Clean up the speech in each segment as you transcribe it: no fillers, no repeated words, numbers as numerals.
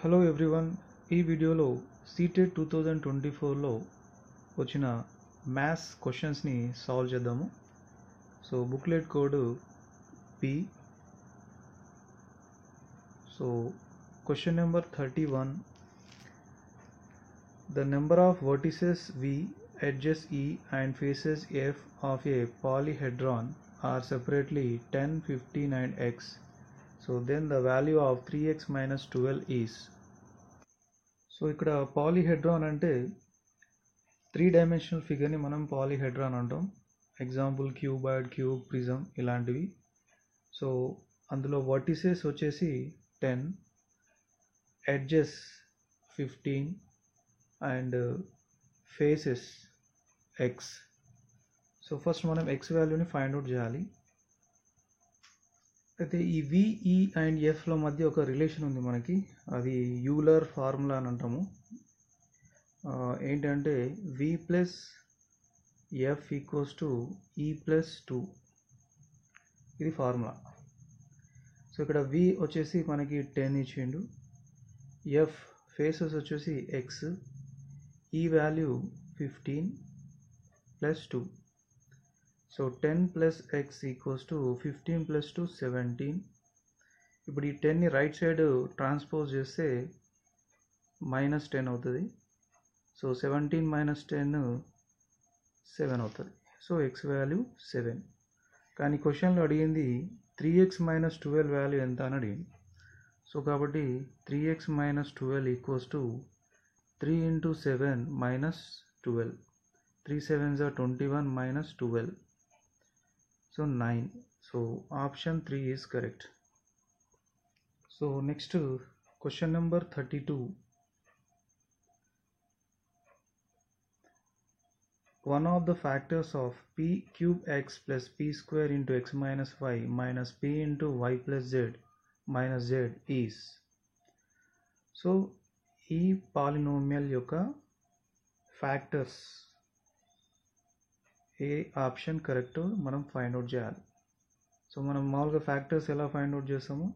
Hello everyone, ఈ వీడియోలో CTET 2024లో వచ్చిన మ్యాథ్స్ క్వశ్చన్స్ని సాల్వ్ చేద్దాము. So booklet code P. So question number 31. The number of vertices V, edges E and faces F of a polyhedron are separately 10, 15 and x. So then the value of 3x minus 12 is. So ఇక్కడ పాలీహెడ్రాన్ అంటే 3-డైమెన్షనల్ ఫిగర్ని మనం పాలీహెడ్రాన్ అంటాం. Example cuboid, cube, prism ఇలాంటివి. So అందులో vertices వచ్చేసి 10, edges 15 and faces x. So first మనం x వాల్యూని find out చేయాలి. అయితే ఈ విఈ అండ్ ఎఫ్ల మధ్య ఒక రిలేషన్ ఉంది మనకి, అది యూలర్ ఫార్ములా అని అంటాము. ఏంటంటే వి ప్లస్ ఎఫ్ ఈక్వల్స్ టు ఈ ప్లస్ 2, ఇది ఫార్ములా. సో ఇక్కడ వి వచ్చేసి మనకి 10 ఇచ్చిండు, ఎఫ్ ఫేసెస్ వచ్చేసి ఎక్స్, ఈ value 15 plus 2. So 10 plus X equals to 15 plus 2 17. ఇప్పుడు ఈ 10ని రైట్ సైడ్ ట్రాన్స్పోజ్ చేస్తే -10 అవుతుంది. సో 17 మైనస్ 10 7 అవుతుంది. So X value 7. కానీ క్వశ్చన్లో అడిగింది 3x మైనస్ 12 వాల్యూ ఎంత అని అడిగింది. సో కాబట్టి 3x minus 12 equals to 3 into 7 minus 12. 3 7s are 21 minus 12. So 9. So option 3 is correct. So next question number 32. One of the factors of p cube x plus p square into x minus y minus p into y plus z minus z is. So ఈ polynomial యొక్క factors ఏ option కరెక్టో మనం find out చేయాలి. So మనం మామూలుగా factors ఎలా find out చేస్తాము,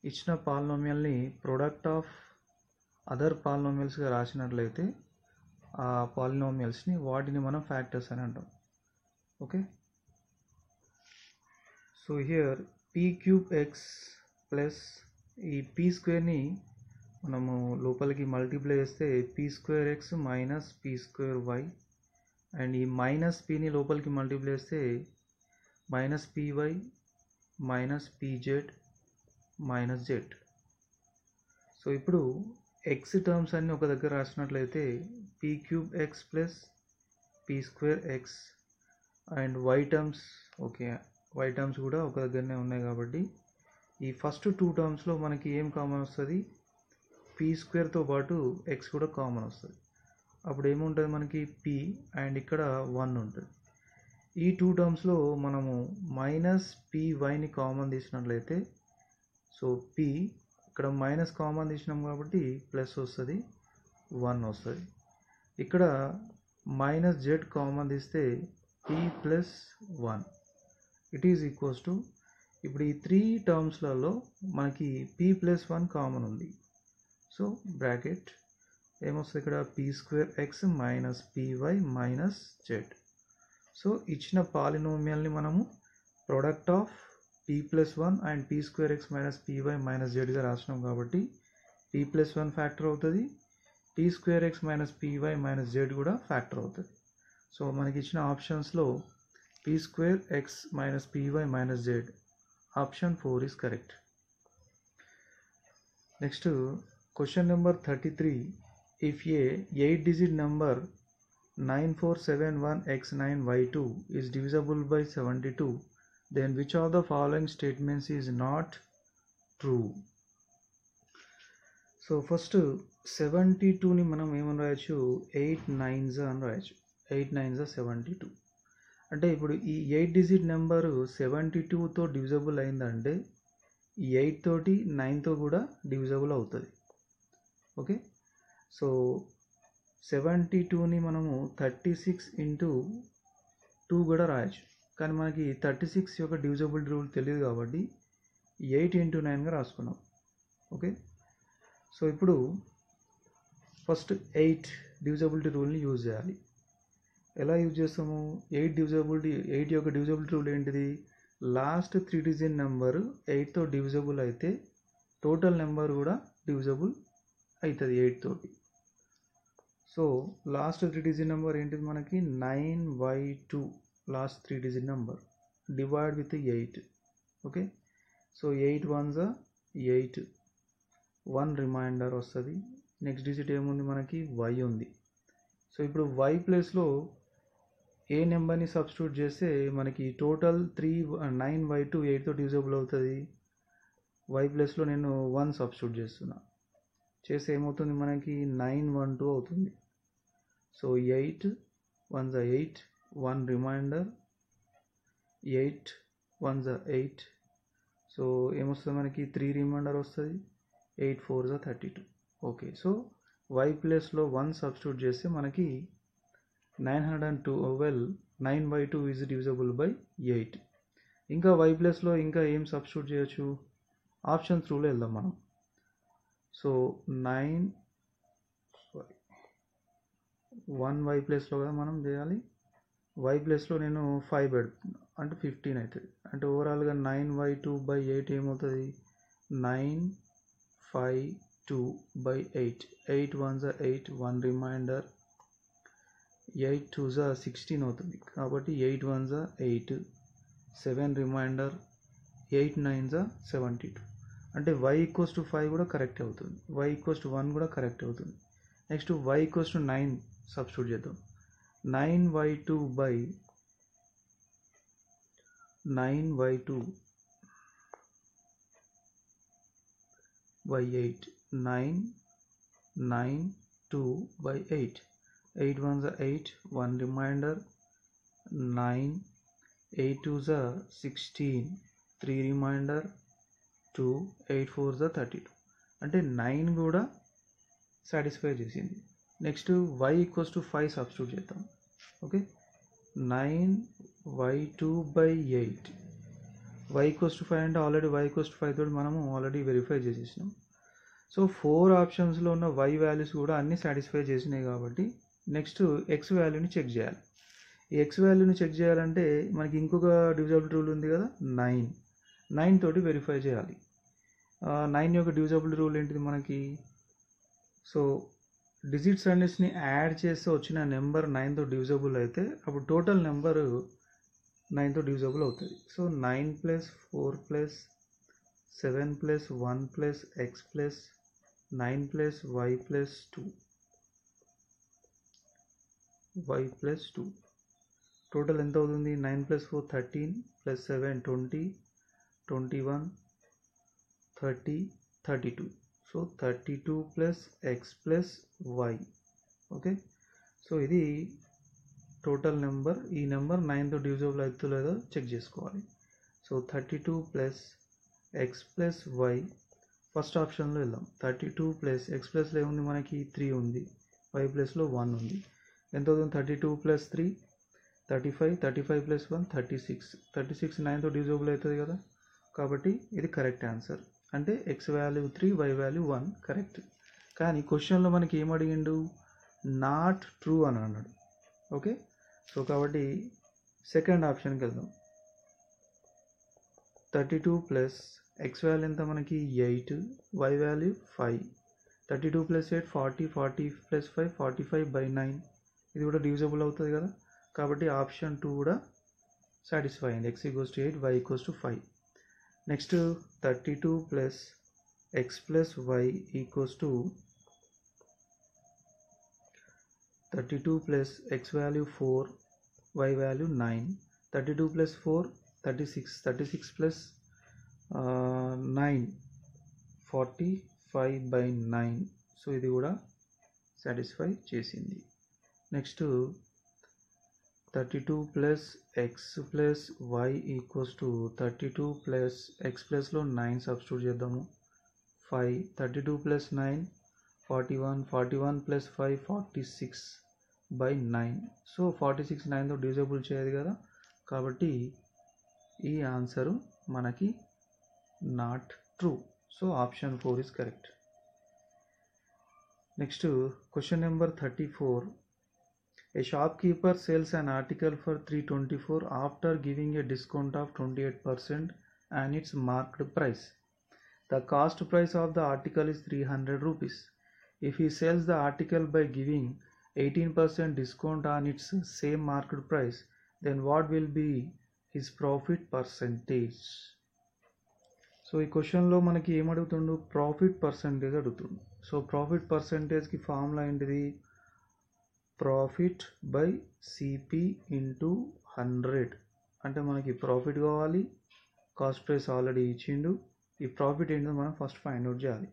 ఇచ్చిన పాలినోమియల్ని ప్రొడక్ట్ ఆఫ్ అదర్ పాలినోమియల్స్గా రాసినట్లయితే ఆ పాలినోమియల్స్ని వాటిని మనం ఫ్యాక్టర్స్ అని అంటాం. Okay, so here p cube x plus ఈ పీ స్క్వేర్ని మనము లోపలికి మల్టిప్లై చేస్తే p square x minus p square y, and ఈ మైనస్ పీని లోపలికి మల్టిప్లై చేస్తే minus p y minus p z minus z. So ఇప్పుడు ఎక్స్ టర్మ్స్ అన్నీ ఒక దగ్గర రాసినట్లయితే p cube x plus p square x, and y terms okay, why terms కూడా ఒక దగ్గరనే ఉన్నాయి కాబట్టి ఈ ఫస్ట్ 2 టర్మ్స్లో మనకి ఏం కామన్ వస్తుంది, పీ స్క్వేర్తో పాటు ఎక్స్ కూడా కామన్ వస్తుంది. అప్పుడు ఏముంటుంది మనకి పీ అండ్ ఇక్కడ 1 ఉంటుంది. ఈ 2 టర్మ్స్లో మనము మైనస్ పీవైని కామన్ తీసినట్లయితే, సో పీ ఇక్కడ మైనస్ కామన్ తీసినాం కాబట్టి ప్లస్ వస్తుంది, 1 వస్తుంది. ఇక్కడ మైనస్ జెడ్ కామన్ తీస్తే p plus 1 it is equals to, ఇప్పుడు ఈ 3 టర్మ్స్లలో మనకి పీ ప్లస్ 1 కామన్ ఉంది. సో బ్రాకెట్ ఏమొస్తుంది ఇక్కడ p square x minus p y minus z. So ఇచ్చిన పాలినోమియల్ని మనము product of p plus 1 and p square x minus p y minus జెడ్గా రాసినాం కాబట్టి పీ ప్లస్ 1 ఫ్యాక్టర్ అవుతుంది, P square x minus p y minus Z కూడా factor అవుతుంది. సో మనకి ఇచ్చిన ఆప్షన్స్లో P square x minus p y minus Z option 4 is correct. Next question number 33. If a 8-digit number 9471x9y2 is divisible by 72, then which of the following statements is not true? So first 72ని మనం ఏమని రాయొచ్చు, 8 9s అని రాయొచ్చు. 8 9s 72. అంటే ఇప్పుడు ఈ 8-digit number 72తో divisible అయిందంటే ఈ 8 తోటి 9తో కూడా డివిజబుల్ అవుతుంది. ఓకే, సో 72ని మనము 36 ఇంటూ 2 కూడా రాయొచ్చు, కానీ మనకి 36 యొక్క డివిజబిలిటీ రూల్ తెలియదు కాబట్టి 8 ఇంటూ 9గా రాసుకున్నాం. ఓకే, సో ఇప్పుడు ఫస్ట్ 8 డివిజబిలిటీ రూల్ని యూజ్ చేయాలి. ఎలా యూజ్ చేస్తాము? 8 యొక్క డివిజబిలిటీ రూల్ ఏంటిది? లాస్ట్ 3 డిజిట్ నెంబర్ 8తో డివిజబుల్ అయితే టోటల్ నెంబర్ కూడా డివిజబుల్ అవుతుంది 8 తోటి. సో లాస్ట్ 3 డిజిట్ నెంబర్ ఏంటిది మనకి? 9/2 last 3 digit number divide with 8. Okay, so 8 1s 8, 1 remainder వస్తుంది. నెక్స్ట్ డిజిట్ ఏముంది మనకి? y ఉంది. సో ఇప్పుడు y ప్లేస్లో ఏ నెంబర్ని సబ్స్టిట్యూట్ చేస్తే మనకి టోటల్ 9/2 8తో డివిజబుల్ అవుతుంది? y ప్లేస్లో నేను 1 సబ్స్టిట్యూట్ చేస్తున్నా. చేస్తే ఏమవుతుంది మనకి? 912 అవుతుంది. So 8 1s 8, 1 reminder, 8 1s 8. So ఏమొస్తుంది మనకి? 3 రిమైండర్ వస్తుంది. 8 4s 32. ఓకే, సో y ప్లేస్లో 1 సబ్స్టిట్యూట్ చేస్తే మనకి 9/2 ఈజ్ డివిజబుల్ బై 8. ఇంకా y ప్లేస్లో ఇంకా ఏం సబ్స్టిట్యూట్ చేయొచ్చు? ఆప్షన్స్ రూల్లో వెళ్దాం మనం. సో 1 y ప్లేస్లో కదా మనం చేయాలి. y ప్లేస్లో నేను 5 పెడుతున్నా, అంటే 15 అవుతుంది. అంటే ఓవరాల్గా 9/2/8 ఏమవుతుంది? 9/2/8. 8 1s 8, 1 రిమైండర్, 8 2s 16 అవుతుంది. కాబట్టి 8 1s 8, 7 రిమైండర్, 8 9s 72. అంటే y = 5 కూడా కరెక్ట్ అవుతుంది, y = 1 కూడా కరెక్ట్ అవుతుంది. నెక్స్ట్ y = 9 సబ్స్టిట్యూట్ చేద్దాం. 9/2/8 9/2/8. 8 1s 8, 1 reminder, 9, 8 2s 16, 3 reminder, 2, 8 4s 32. అంటే 9 కూడా సాటిస్ఫై చేసింది. నెక్స్ట్ y = 5 సబ్స్టిట్యూట్ చేద్దాం. ఓకే, 9/2/8. y = 5 అంటే ఆల్రెడీ y = 5 తోటి మనము ఆల్రెడీ వెరిఫై చేసేసినాం. సో 4 ఆప్షన్స్లో ఉన్న y వాల్యూస్ కూడా అన్నీ సాటిస్ఫై చేసినాయి కాబట్టి నెక్స్ట్ x వాల్యూని చెక్ చేయాలి. ఈ x వాల్యూని చెక్ చేయాలంటే మనకి ఇంకొక డివిజబిలిటీ రూల్ ఉంది కదా, 9 తోటి వెరిఫై చేయాలి. 9 యొక్క డివిజబిలిటీ రూల్ ఏంటిది మనకి? సో డిజిట్స్ అన్నిటిని యాడ్ చేస్తే వచ్చిన నెంబర్ 9తో డివిజబుల్ అయితే అప్పుడు టోటల్ నెంబర్ 9తో డివిజబుల్ అవుతుంది. సో 9 + 4 + 7 + 1 + x + 9 + y + 2 టోటల్ ఎంత అవుతుంది? 9 + 4 13 + 7 20, 21, 30, 32. So 32 + x + y. Okay, so ఇది టోటల్ నెంబర్. ఈ నెంబర్ 9తో డివిజబుల్ అవుతుందో లేదో చెక్ చేసుకోవాలి. సో 32 + x + y ఫస్ట్ ఆప్షన్లో వెళ్దాం. 32 + x ప్లస్లో ఏముంది మనకి? 3 ఉంది. y ప్లస్లో 1 ఉంది. ఎంత అవుతుంది? 32 + 3 35, 35 + 1 36. 36 9తో డివిజబుల్ అవుతుంది కదా, కాబట్టి ఇది కరెక్ట్ ఆన్సర్. అంటే x value 3, y value 1 correct. కానీ క్వశ్చన్లో మనకి ఏం అడిగిండు? నాట్ ట్రూ అని అన్నాడు. ఓకే, సో కాబట్టి సెకండ్ ఆప్షన్కి వెళ్దాం. 32 + x వాల్యూ ఎంత మనకి? 8, y వాల్యూ 5. 32 + 8 40, 40 + 5 45/9. ఇది కూడా డివిజబుల్ అవుతుంది కదా, కాబట్టి ఆప్షన్ 2 కూడా సాటిస్ఫై అయింది. x = 8, y = 5. Next 32 + x + y = 32 + x value 4, y value 9. 32 + 4 36, 36 + 9 45/9. So ఇది కూడా సాటిస్ఫై చేసింది. నెక్స్ట్ 32 + x + y = 32 + x ప్లస్లో 9 సబ్స్టిట్యూట్ చేద్దాము. 5, 32 + 9 41, 41 + 5 46/9. సో 46 9తో డివిజబుల్ చేయదు కదా, కాబట్టి ఈ ఆన్సరు మనకి not true. So option 4 is correct. Next, question number 34. A shopkeeper sells an article for 324 after giving a discount of 28% and its marked price. The cost price of the article is 300 rupees. If he sells the article by giving 18% discount on its same marked price, then what will be his profit percentage? So ఈ క్వశ్చన్లో మనకి ఏమడుగుతుండు, profit percentage అడుగుతుండు. So profit పర్సంటేజ్కి formula ఏంటిది, profit by CP into 100. అంటే మనకి profit కావాలి, cost price already ఇచ్చిండు, ఈ ప్రాఫిట్ ఏంటో మనం ఫస్ట్ ఫైండ్ అవుట్ చేయాలి.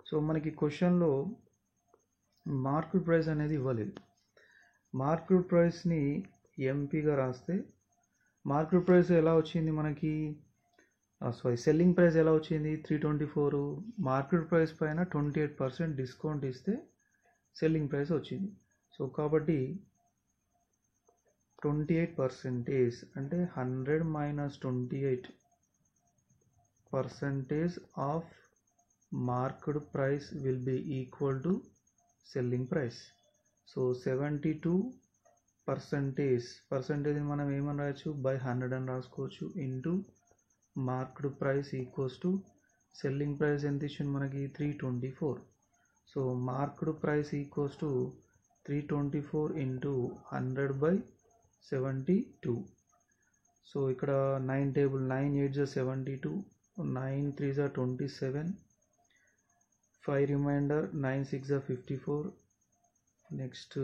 సో మనకి క్వశ్చన్లో మార్కెట్ ప్రైస్ అనేది ఇవ్వలేదు. మార్కెట్ ప్రైస్ని ఎంపీగా రాస్తే మార్కెట్ ప్రైస్ ఎలా వచ్చింది మనకి, సెల్లింగ్ ప్రైస్ ఎలా వచ్చింది 324, మార్కెట్ ప్రైస్ పైన 28% డిస్కౌంట్ ఇస్తే సెల్లింగ్ ప్రైస్ వచ్చింది. సో కాబట్టి 28% అంటే 100 minus 28% of market price will be equal to selling price. So 72% మనం ఏమని రాయొచ్చు, బై 100 అని రాసుకోవచ్చు, into market price equals to selling price ఎంత ఇచ్చింది మనకి 324. So market price equals to 324 into 100 by 72. So ఇక్కడ 9 table 9 8 72, 9 3 27, 5 reminder, 9 6 54, next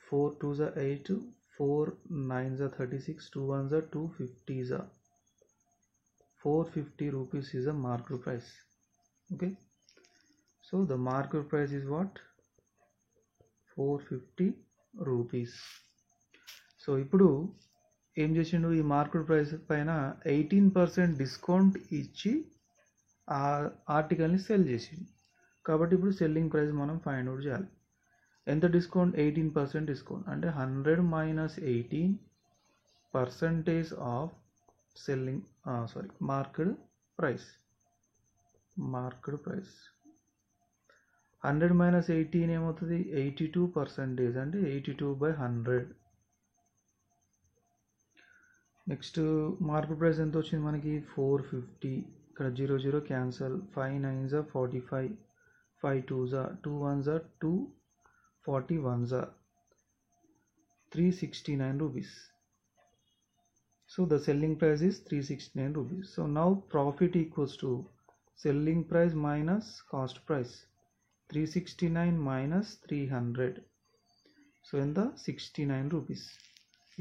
4 2 8, 4 9 36, 2 1 250, 450 rupees is a market price. Okay, so the market price is what, 450 rupees. So ఇప్పుడు ఏం చేసిండు, ఈ market price పైన 18% discount ఇచ్చి ఆ ఆర్టికల్ని సెల్ చేసిండు. కాబట్టి ఇప్పుడు సెల్లింగ్ ప్రైస్ మనం ఫైండ్ అవుట్ చేయాలి. ఎంత డిస్కౌంట్, 18% డిస్కౌంట్ అంటే 100 minus 18% of selling market price. 100 minus 18 ఏమవుతుంది, 82%, అంటే 82/100. నెక్స్ట్ మార్కెట్ ప్రైస్ ఎంత వచ్చింది మనకి 450, ఇక్కడ 0 0 cancel, 5 9 45, 5 2 2 1 2, 41 369 rupees. So the selling price is 369 rupees. So now profit equals to selling price minus cost price. 369 minus 300. So ఎంత 69 rupees.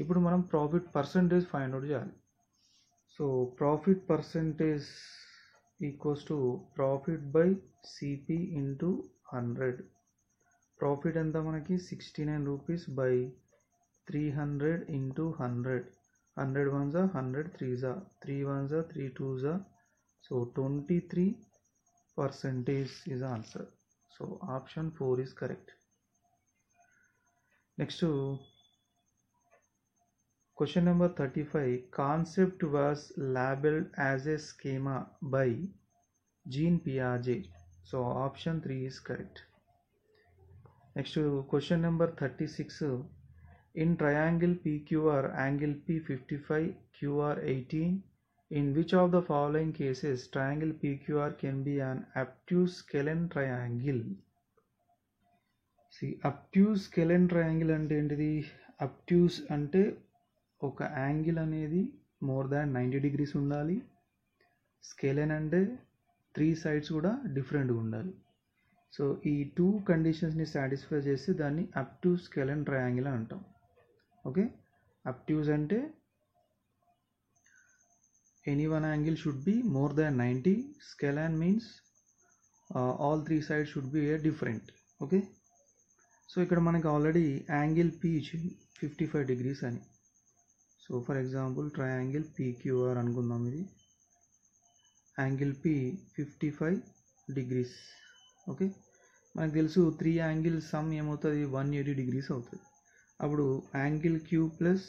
ఇప్పుడు మనం ప్రాఫిట్ పర్సంటేజ్ ఫైండ్ అవుట్ చేయాలి. So profit percentage equals to profit by CP into 100. Profit ఎంత మనకి 69 rupees by 300 into 100. 100 1 100 3 3 1 3 2. So 23% is the answer. So option 4 is correct. Next to question number 35. Concept was labeled as a schema by Jean Piaget. So option 3 is correct. Next to question number 36. In triangle PQR, angle P 55, QR 18. In which of the following cases triangle PQR can be an obtuse scalene triangle? See, obtuse scalene triangle అంటే ఏంటిది, obtuse అంటే ఒక angle అనేది more than 90 degrees ఉండాలి. స్కేలెన్ అంటే 3 sides కూడా డిఫరెంట్గా ఉండాలి. సో ఈ 2 కండిషన్స్ని సాటిస్ఫై చేసి దాన్ని obtuse scalene triangle అని అంటాం. ఓకే, obtuse అంటే any one angle should be more than 90. Scalene means all 3 sides should be different. Okay, so ఇక్కడ మనకి ఆల్రెడీ యాంగిల్ P ఇచ్చింది 55 degrees అని. So for example triangle PQR అనుకుందాం. ఇది యాంగిల్ P 55 degrees. ఓకే, మనకు తెలుసు 3 angle sum ఏమవుతుంది 180 degrees అవుతుంది. అప్పుడు angle Q plus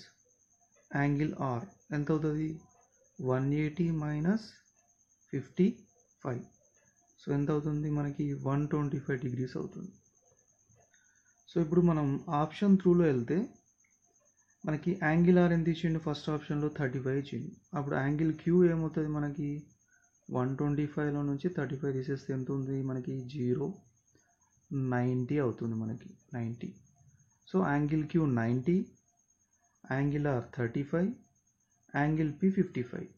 angle R ఎంత అవుతుంది 180 మైనస్ 55. సో సో ఎంత అవుతుంది మనకి 125 degrees అవుతుంది. సో ఇప్పుడు మనం ఆప్షన్ త్రూలో వెళ్తే మనకి యాంగిల్ ఆర్ ఎంత ఇచ్చిండు, ఫస్ట్ ఆప్షన్లో 35 ఇచ్చిండు. అప్పుడు యాంగిల్ క్యూ ఏమవుతుంది మనకి 125లో నుంచి 35 తీసేస్తే ఎంత ఉంది మనకి 90 అవుతుంది మనకి 90. So angle Q 90, angle R 35, angle P 55.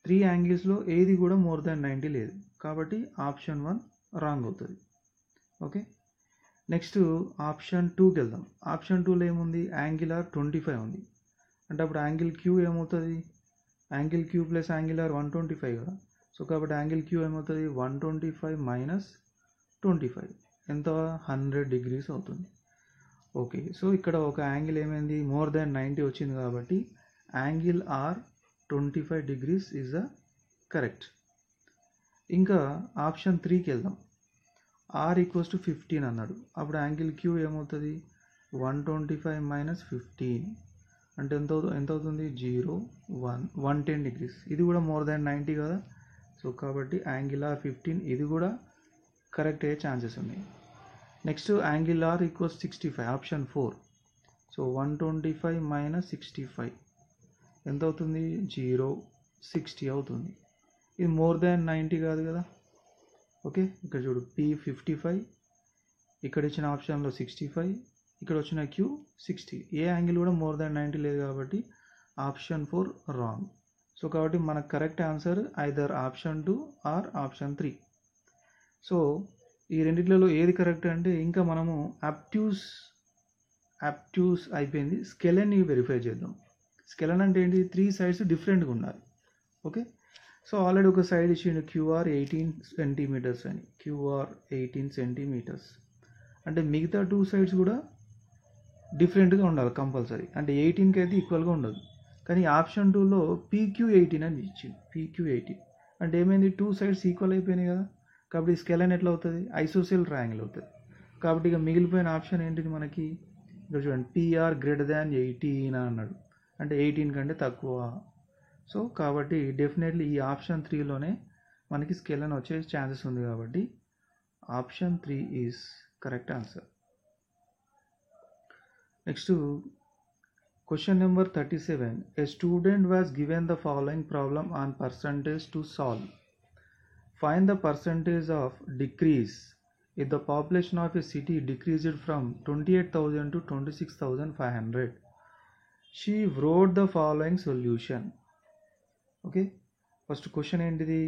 3 యాంగిల్స్లో ఏది కూడా మోర్ దాన్ 90 లేదు, కాబట్టి ఆప్షన్ 1 రాంగ్ అవుతుంది. ఓకే, నెక్స్ట్ ఆప్షన్ 2కి వెళ్దాం. ఆప్షన్ 2లో ఏముంది, యాంగిల్ ఆర్ 25 ఉంది. అంటే అప్పుడు యాంగిల్ క్యూ ఏమవుతుంది, angle Q plus angle R 125 కదా. సో కాబట్టి యాంగిల్ క్యూ ఏమవుతుంది 125 మైనస్ 25 ఎంత 100 degrees అవుతుంది. ఓకే, సో ఇక్కడ ఒక యాంగిల్ ఏమైంది మోర్ దాన్ 90 వచ్చింది కాబట్టి angle R 25 degrees is the correct. ఇంకా ఆప్షన్ 3కి వెళ్దాం. ఆర్ ఈక్వల్స్ టు 15 అన్నాడు. అప్పుడు యాంగిల్ క్యూ ఏమవుతుంది 125 మైనస్ 15 అంటే ఎంత అవుతుంది 110 degrees. ఇది కూడా మోర్ దాన్ 90 కదా. సో కాబట్టి యాంగిల్ ఆర్ 15 ఇది కూడా కరెక్ట్ అయ్యే ఛాన్సెస్ ఉన్నాయి. Next angle R equals 65 option 4. So 125 minus 65 ఎంత అవుతుంది 60 అవుతుంది. ఇది మోర్ దాన్ 90 కాదు కదా. ఓకే, ఇక్కడ చూడు P55, ఇక్కడ ఇచ్చిన ఆప్షన్లో 65, ఇక్కడ వచ్చిన క్యూ 60. ఏ యాంగిల్ కూడా మోర్ దాన్ 90 లేదు కాబట్టి ఆప్షన్ 4 రాంగ్. సో కాబట్టి మనకు correct answer either option 2 or option 3. So ఈ రెండిట్లలో ఏది కరెక్ట్ అంటే ఇంకా మనము అప్ట్యూస్ అయిపోయింది. స్కెలెన్ని వెరిఫై చేద్దాం. స్కెలెన్ అంటే ఏంటి, 3 sides డిఫరెంట్గా ఉండాలి. ఓకే, సో ఆల్రెడీ ఒక సైడ్ ఇచ్చిండు క్యూఆర్ 18 centimeters అని, క్యూఆర్ 18 centimeters అంటే మిగతా 2 sides కూడా డిఫరెంట్గా ఉండాలి కంపల్సరీ. అంటే 18కి అయితే ఈక్వల్గా ఉండదు. కానీ ఆప్షన్ 2లో PQ18 అని ఇచ్చింది. PQ18 అంటే ఏమైంది 2 sides ఈక్వల్ అయిపోయినాయి కదా. కాబట్టి స్కెలెన్ ఎట్లా అవుతుంది, ఐసోసెల్ ట్రయాంగిల్ అవుతుంది. కాబట్టి ఇక మిగిలిపోయిన ఆప్షన్ ఏంటిది మనకి, ఇక్కడ చూడండి PR greater than 18 అన్నాడు, అంటే 18 కంటే తక్కువ. సో కాబట్టి డెఫినెట్లీ ఈ ఆప్షన్ 3లోనే మనకి స్కెలెన్ వచ్చే ఛాన్సెస్ ఉంది. కాబట్టి option 3 is correct answer. Next question number 37. A student was given the following problem on percentage to solve. Find the percentage of decrease if the population of a city decreased from 28,000 to 26,500. She wrote the following solution. Okay, first question ఏంటిది,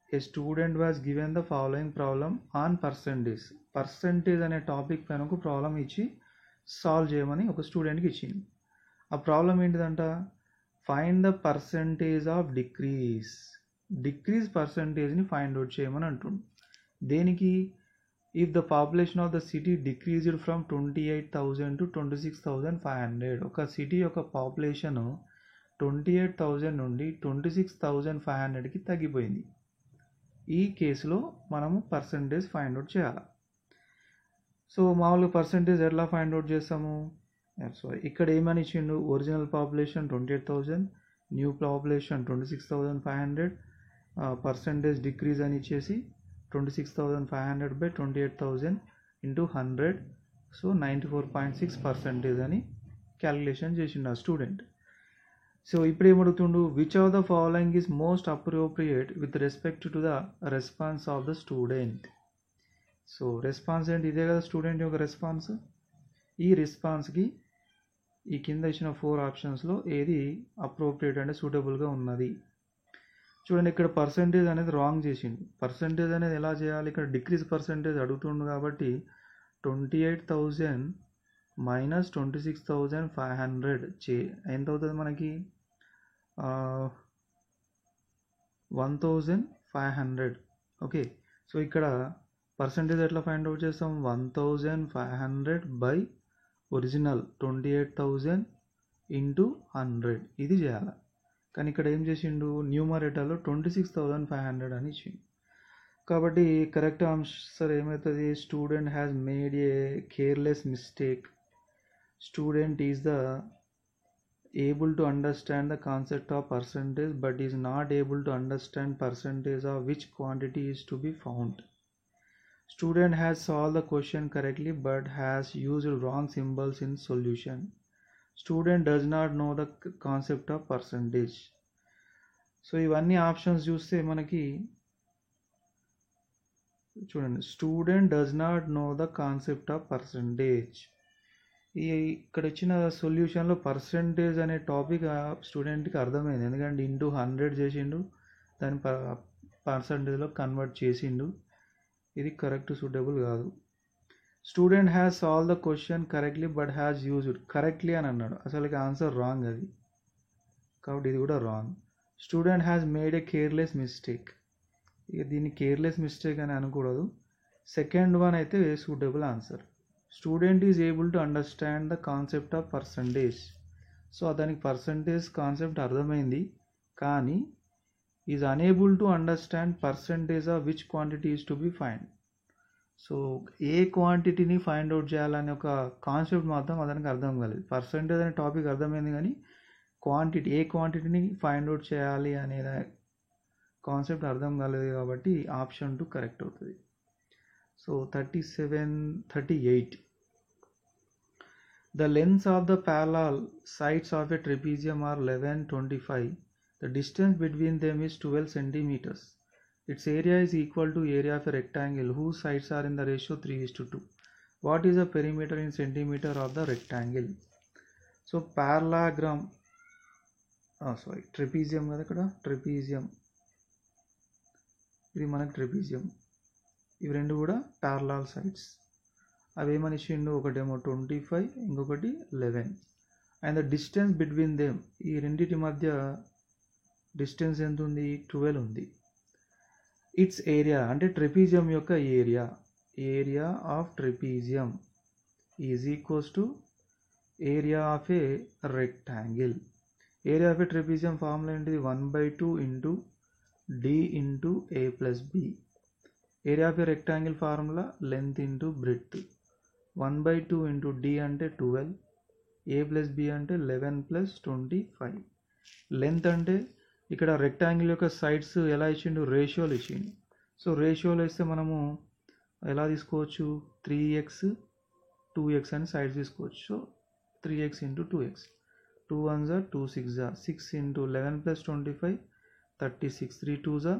a student was given the following problem on percentage. Percentage అనే topic పైన ఒక problem ఇచ్చి solve చేయమని ఒక స్టూడెంట్కి ఇచ్చింది. ఆ ప్రాబ్లం ఏంటిదంట, find the percentage of decrease పర్సంటేజ్ని ఫైండ్ అవుట్ చేయమని అంటుండు. దేనికి, if the population of the city decreased from 28,000 to 26,500. ఒక సిటీ యొక్క పాపులేషన్ 28,000 నుండి 26,500కి తగ్గిపోయింది. ఈ కేసులో మనము పర్సంటేజ్ ఫైండ్ అవుట్ చేయాలి. సో మామూలుగా పర్సంటేజ్ ఎట్లా ఫైండ్ అవుట్ చేస్తాము, ఇక్కడ ఏమని ఇచ్చిండు, original population 28,000, new population 26,500, percentage decrease అని ఇచ్చేసి 26,500 by 28,000 into 100, సో 94.6% అని క్యాలిక్యులేషన్ చేసిండు ఆ స్టూడెంట్. సో ఇప్పుడు ఏమడుగుతుండు, which of the following is most appropriate with respect to the response of the student. So response ఏంటి, ఇదే కదా స్టూడెంట్ యొక్క రెస్పాన్స్. ఈ రెస్పాన్స్కి ఈ కింద ఇచ్చిన 4 ఆప్షన్స్లో ఏది అప్రోప్రియేట్ అంటే సూటబుల్గా ఉన్నది. చూడండి ఇక్కడ పర్సంటేజ్ అనేది రాంగ్ చేసిండు. పర్సంటేజ్ అనేది ఎలా చేయాలి, ఇక్కడ డిక్రీజ్ పర్సంటేజ్ అడుగుతుండు కాబట్టి 28,000 మైనస్ 26,500 ఎంత అవుతుంది మనకి 1,500. ఓకే, సో ఇక్కడ పర్సంటేజ్ ఎట్లా ఫైండ్ అవుట్ చేస్తాం, 1,500 బై ఒరిజినల్ 28,000 ఇంటూ 100 ఇది చేయాలి. కానీ ఇక్కడ ఏం చేసిండు, న్యూమరేటర్లో 26,500 అని ఇచ్చిండు. కాబట్టి కరెక్ట్ ఆన్సర్ ఏమవుతుంది, student has made A careless mistake. Student is the able to understand the concept of percentage but is not able to understand percentage of which quantity is to be found. Student has solved the question correctly but has used wrong symbols in solution. Student does not know the concept of percentage. So ఇవన్నీ options చూస్తే మనకి చూడండి, student does not know the concept of percentage. ఇక్కడ ఇచ్చిన సొల్యూషన్లో percentage అనే topic స్టూడెంట్కి అర్థమైంది, ఎందుకంటే ఇంటూ 100 చేసిండు, దాన్ని పర్సంటేజ్లో కన్వర్ట్ చేసిండు. ఇది కరెక్ట్ సూటబుల్ కాదు. Student has solve the question correctly but has used correctly అని అన్నాడు, అసలుకి ఆన్సర్ రాంగ్ అది, కాబట్టి ఇది కూడా wrong. Student has made A careless mistake, ఇక దీన్ని కేర్లెస్ మిస్టేక్ అని అనకూడదు. సెకండ్ వన్ అయితే suitable answer. Student is able to understand the concept of percentage. So దానికి పర్సంటేజ్ కాన్సెప్ట్ అర్థమైంది, కానీ is unable to understand percentage of which quantity is to be find. So a క్వాంటిటీని find out చేయాలనే ఒక concept మాత్రం అతనికి అర్థం కాలేదు. పర్సంటేజ్ అనే టాపిక్ అర్థమైంది, కానీ క్వాంటిటీ ఏ క్వాంటిటీని ఫైండ్ అవుట్ చేయాలి అనే కాన్సెప్ట్ అర్థం కాలేదు, కాబట్టి ఆప్షన్ 2 కరెక్ట్ అవుతుంది. So 38. The lengths of the parallel sides of a trapezium are 11, 25. The distance between them is 12 centimeters. Its area is equal to area of a rectangle whose sides are in the ratio 3:2. What is the perimeter in centimeter of the rectangle? So parallelogram, trapezium కదా ఇక్కడ, trapezium, ఇది మనకు trapezium. ఇవి రెండు కూడా parallel sides. అవి ఏమని ఇచ్చిండు, ఒకటేమో 25, ఇంకొకటి 11. And the distance between them, ఈ రెండింటి మధ్య డిస్టెన్స్ ఎంత ఉంది, 12 ఉంది. ఇట్స్ ఏరియా అంటే ట్రెపీజియం యొక్క area of trapezium is equals to area of a rectangle. Area of A trapezium formula ఏంటిది, 1/2 into d into a plus b. Area of a rectangle formula length into breadth. 1/2 into d అంటే 12, a plus b అంటే 11 plus 25. Length అంటే ఇక్కడ rectangle యొక్క sides ఎలా ఇచ్చిండు, రేషియోలు ఇచ్చిండు. So రేషియోలో ఇస్తే మనము ఎలా తీసుకోవచ్చు, 3x 2x అని సైడ్స్ తీసుకోవచ్చు. సో 3x ఇంటూ 2x, 2 1 జా 2 6 జా 6 ఇంటూ 11 ప్లస్ 25 36, 3 2 జా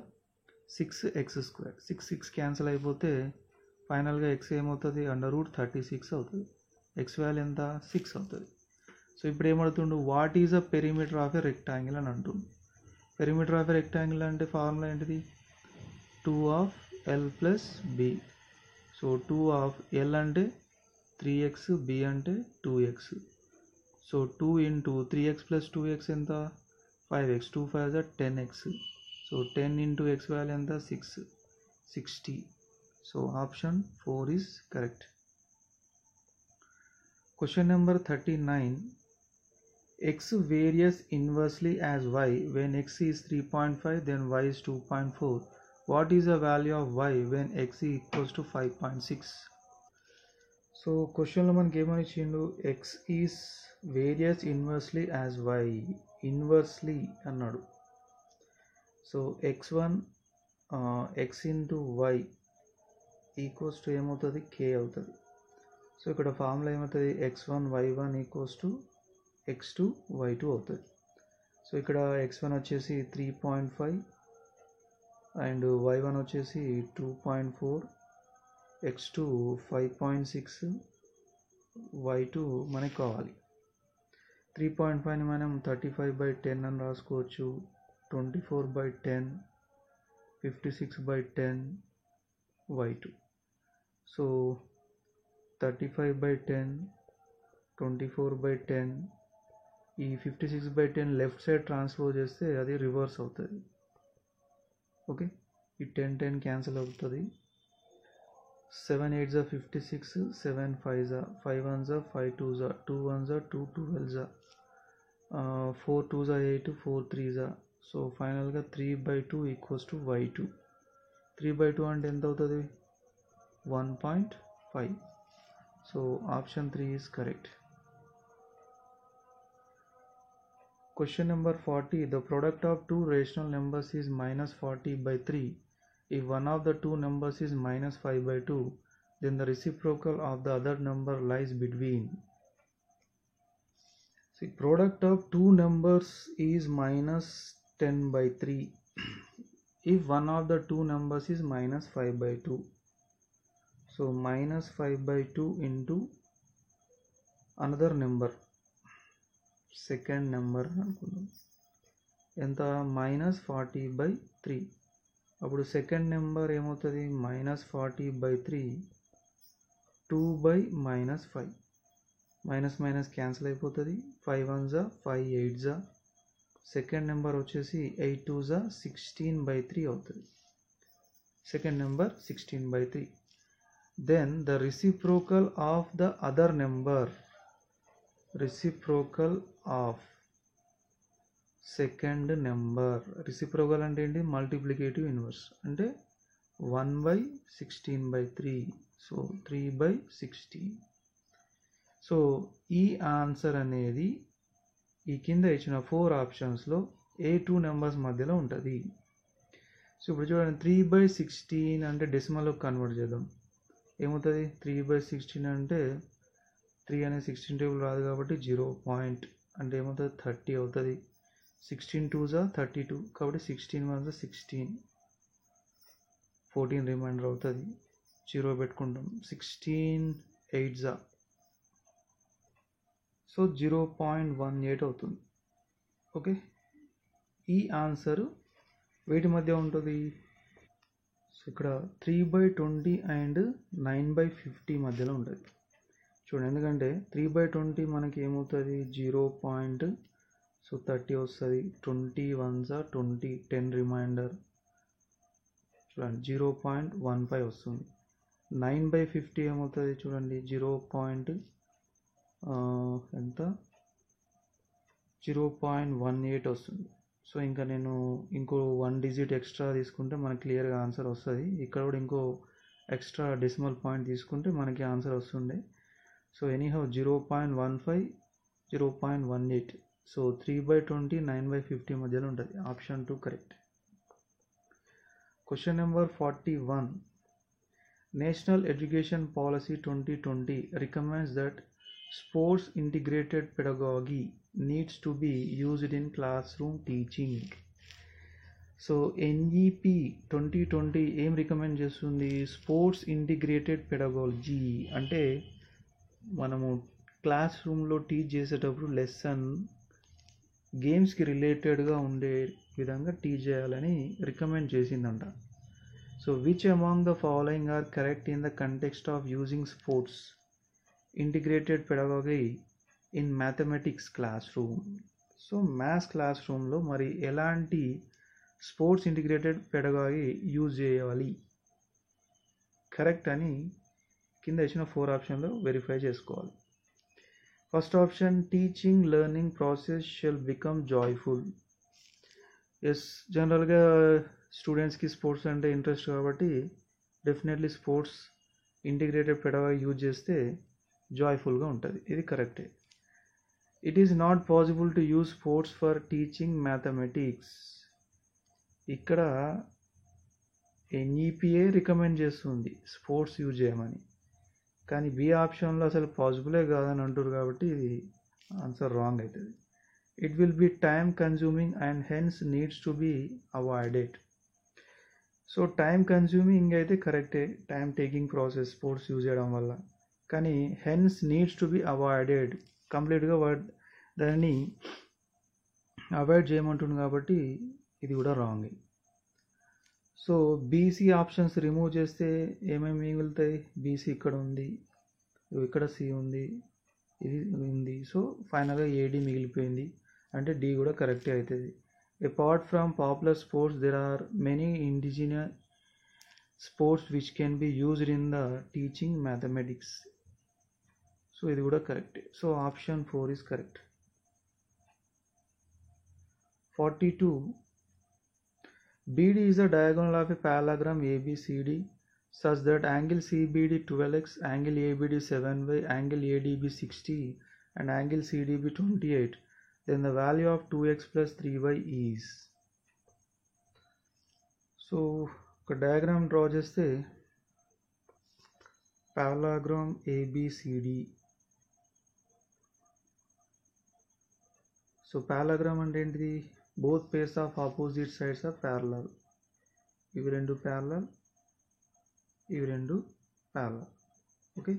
6x². 6 క్యాన్సిల్ అయిపోతే ఫైనల్గా x ఏమవుతుంది, √36 అవుతుంది. x వాల్యూ ఎంత, 6 అవుతుంది. సో ఇప్పుడు ఏమడుతుండు, what is a perimeter of a rectangle అని అంటుంది. పెరిమీటర్ ఆఫ్ ఎ రెక్టాంగిల్ అంటే ఫార్ములా ఏంటిది, 2 ఆఫ్ l ప్లస్ b. సో 2 ఆఫ్ l అంటే 3x, b అంటే 2x. So 2 into 3x plus 2x ఎంత, 5x, 2 5 10x. So 10 into x value ఎంత, 6, 60. So option 4 is correct. Question number 39. X varies inversely as y. When x is 3.5 then y is 2.4. What is the value of y when x is equals to 5.6? So క్వశ్చన్లో మనకి ఏమని ఇచ్చిండు, x is varies inversely as y. Inversely అన్నాడు. So x1 x into y equals to ఏమవుతుంది, k అవుతుంది. So ఇక్కడ formula ఏమవుతుంది, x1 y1 equals to x2 y2 అవుతుంది. సో ఇక్కడ x1 వచ్చేసి 3.5 అండ్ y1 వచ్చేసి 2.4, x2 5.6, y2 మనకి కావాలి. 3.5ని మనం 35/10 అని రాసుకోవచ్చు, 24/10, 56/10 y2. సో 35/10, 24/10, ఈ 56/10 లెఫ్ట్ సైడ్ ట్రాన్స్ఫర్ చేస్తే అది రివర్స్ అవుతుంది. ఓకే, ఈ 10 10 క్యాన్సిల్ అవుతుంది. 7 8 జా 56, 7 5 జా 5 1 జా 5 2 జా 2 1 జా 2 12 జా 4 2 జా 8, 4 3 జా. సో ఫైనల్గా 3/2 ఈక్వల్స్ టు y2. 3/2 అంటే ఎంత అవుతుంది, 1.5. So option 3 is correct. Question number 40. The product of two rational numbers is -40/3 If one of the two numbers is minus 5 by 2, then the reciprocal of the other number lies between. See, product of two numbers is minus 10 by 3. If one of the two numbers is minus 5 by 2, so minus 5 by 2 into another number, second number అనుకుందాం, ఎంత minus 40 by 3. అప్పుడు second number ఏమవుతుంది, minus 40 by 3, 2 by minus 5. Minus minus cancel అయిపోతుంది, 5 1s 5 8s. Second number వచ్చేసి 8 2s 16 by 3 అవుతుంది. Second number 16 by 3. Then the reciprocal of the other number, reciprocal of second number, reciprocal అంటే ఏంటి, multiplicative inverse, అంటే 1 by 16 by 3, so 3 by 16. So ఈ answer అనేది ఈ కింద ఇచ్చిన 4 ఆప్షన్స్లో ఏ 2 నెంబర్స్ మధ్యలో ఉంటుంది. సో ఇప్పుడు చూడండి, 3 by 16 అంటే డెసిమల్లోకి కన్వర్ట్ చేద్దాం. ఏమవుతుంది, 3 by 16 అంటే 3 అనేది 16 టేబుల్ రాదు కాబట్టి 0 పాయింట్ అంటే ఏమవుతుంది, 30 అవుతుంది. 16 2s 32, కాబట్టి 16 1s 16, 14 రిమైండర్ అవుతుంది, 0 పెట్టుకుంటాం. 16 8s, సో 0.18 అవుతుంది. ఓకే, ఈ ఆన్సర్ వీటి మధ్య ఉంటుంది. సో ఇక్కడ 3 by 20 అండ్ 9 by 50 మధ్యలో ఉంటుంది. చూడండి, ఎందుకంటే 3 by 20 మనకి ఏమవుతుంది, 0.30 వస్తుంది. 20 1s 20, 10 రిమైండర్, చూడండి 0.15 వస్తుంది. 9 by 50 ఏమవుతుంది, చూడండి 0.18 వస్తుంది. సో ఇంకా నేను ఇంకో 1 డిజిట్ ఎక్స్ట్రా తీసుకుంటే మనకి క్లియర్గా ఆన్సర్ వస్తుంది. ఇక్కడ కూడా ఇంకో ఎక్స్ట్రా డెసిమల్ పాయింట్ తీసుకుంటే మనకి ఆన్సర్ వస్తుండే. So anyhow 0.15 0.18, so 3 by 20 9 by 50 మధ్యలో ఉంటుంది. Option 2 correct. Question number 41. National education policy 2020 recommends that sports integrated pedagogy needs to be used in classroom teaching. So NEP 2020 ఏం రికమెండ్ చేస్తుంది, sports integrated pedagogy అంటే మనము class రూమ్లో teach చేసేటప్పుడు lesson గేమ్స్కి రిలేటెడ్గా ఉండే విధంగా టీచ్ చేయాలని రికమెండ్ చేసిందంట. So which among the following are correct in the context of using sports integrated pedagogy in mathematics class room. సో మ్యాథ్స్ క్లాస్ రూమ్లో మరి ఎలాంటి స్పోర్ట్స్ ఇంటిగ్రేటెడ్ పెడగాలజీ యూజ్ చేయాలి కరెక్ట్ అని కింద ఇచ్చిన 4 ఆప్షన్లో వెరిఫై చేసుకోవాలి. First option, teaching learning process shall become joyful. Yes, జనరల్గా స్టూడెంట్స్కి స్పోర్ట్స్ అంటే ఇంట్రెస్ట్ కాబట్టి definitely sports integrated pedagogy use చేస్తే జాయ్ఫుల్గా ఉంటుంది, ఇది కరెక్టే. It is not possible to use sports for teaching mathematics. ఇక్కడ NEPA రికమెండ్ చేస్తుంది స్పోర్ట్స్ యూజ్ చేయమని, కానీ బి ఆప్షన్లో అసలు పాసిబులే కాదని అంటారు కాబట్టి ఇది ఆన్సర్ రాంగ్ అవుతుంది. It will be time consuming and hence needs to be avoided. So time consuming అయితే కరెక్టే, time taking process sports use చేయడం వల్ల, కానీ hence needs to be avoided, కంప్లీట్గా దాన్ని అవాయిడ్ చేయమంటుంది కాబట్టి ఇది కూడా wrong. So BC options remove చేస్తే ఏమేమి మిగులుతాయి, బీసీ ఇక్కడ ఉంది, ఇక్కడ సి ఉంది, ఇది ఉంది, సో ఫైనల్గా ఏడి మిగిలిపోయింది, అంటే డి కూడా కరెక్టే అవుతుంది. Apart from popular sports there are many indigenous sports which can be used in the teaching mathematics. So ఇది కూడా కరెక్టే, so option 4 is correct. 42. BD is a diagonal of a parallelogram ABCD such that angle CBD 12x, angle ABD 7y, angle ADB 60 and angle CDB 28. Then the value of 2x plus 3y is. So ఒక diagram draw చేస్తే parallelogram ABCD. So parallelogram అంటే ఏంటిది? Both pairs of opposite sides are parallel. ఇవి రెండు parallel, ఇవి రెండు parallel. Okay.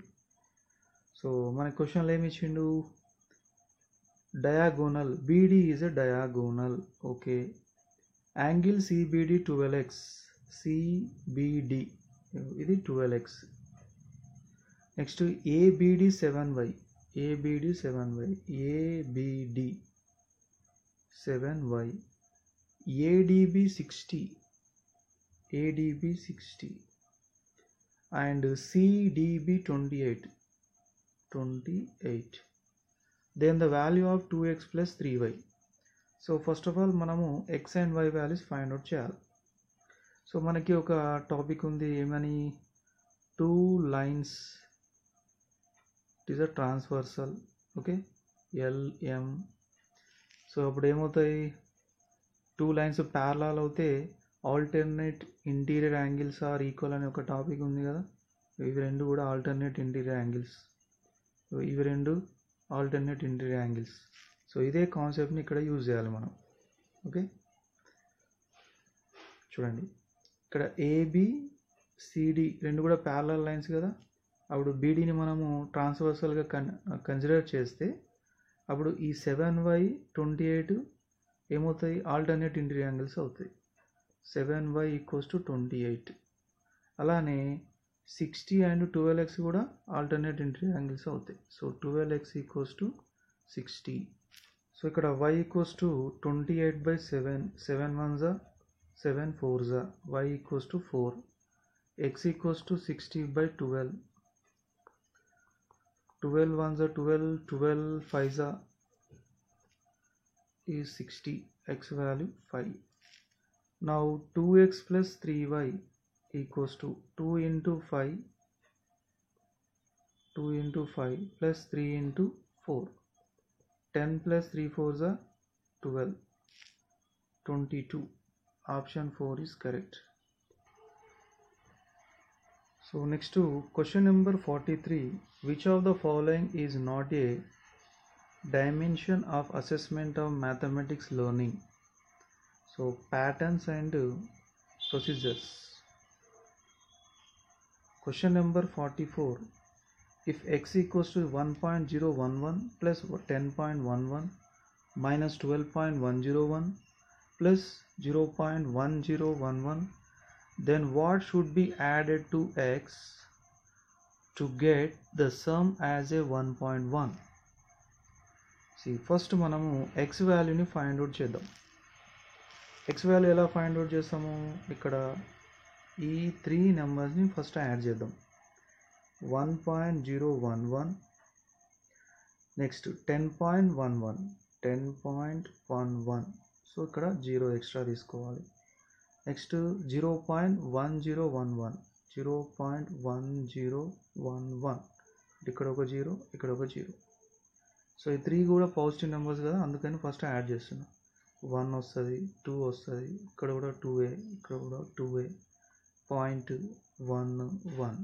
So మన క్వశ్చన్లో ఏమి ఇచ్చిండు? Diagonal BD is a diagonal. Okay. Angle CBD 12x, CBD ఇది 12x. Next ABD 7y, ABD 7y, ABD 7y, ADB 60, ADB 60 and CDB 28. Then the value of 2x plus 3y. So first of all మనము x and y values find out చేయాలి. So మనకి ఒక topic ఉంది, ఏమని? 2 lines, it is a transversal. Okay, LM. So అప్పుడు ఏమవుతాయి? 2 lines parallel అవుతే alternate interior angles are equal అనే ఒక టాపిక్ ఉంది కదా. ఇవి రెండు కూడా ఆల్టర్నేట్ ఇంటీరియర్ యాంగిల్స్. ఇవి రెండు ఆల్టర్నేట్ ఇంటీరియర్ యాంగిల్స్. సో ఇదే కాన్సెప్ట్ని ఇక్కడ యూజ్ చేయాలి మనం. ఓకే, చూడండి ఇక్కడ ఏబి సిడి రెండు కూడా ప్యారలల్ లైన్స్ కదా. అప్పుడు బీడీని మనము ట్రాన్స్వర్సల్గా కన్సిడర్ చేస్తే అప్పుడు ఈ 7y 28 ఏమవుతాయి? ఆల్టర్నేట్ ఇంటీరియర్ యాంగిల్స్ అవుతాయి. 7y = 28. అలానే 60 అండ్ 12x కూడా ఆల్టర్నేట్ ఇంటీరియర్ యాంగిల్స్ అవుతాయి. So 12x = 60. సో ఇక్కడ y = 28/7, 7 1s 7 4s, y = 4. x = 60/12, 12 1s 12, 12 5s is 60, x value 5. Now 2x plus 3y equals to 2 into 5, 2 into 5 plus 3 into 4. 10 plus 3 4s are 12, 22. Option 4 is correct. So next to question number 43. Which of the following is not a dimension of assessment of mathematics learning? So patterns and procedures. Question number 44. If x = 1.011 plus 10.11 minus 12.101 plus 0.1011, then what should be added to x to get the sum as a 1.1? See, first మనము x వాల్యూని find out చేద్దాం. x value ఎలా find out చేస్తాము? ఇక్కడ ఈ 3 నెంబర్స్ని first add చేద్దాం. 1.011, next 10.11, so ఇక్కడ 0 extra తీసుకోవాలి. నెక్స్ట్ 0.1011, ఇక్కడ ఒక 0, ఇక్కడ ఒక 0. సో ఈ 3 కూడా పాజిటివ్ నెంబర్స్ కదా, అందుకని ఫస్ట్ యాడ్ చేస్తున్నాం. 1 వస్తుంది, 2 వస్తుంది, ఇక్కడ కూడా 2a, ఇక్కడ కూడా 2a, 0.11,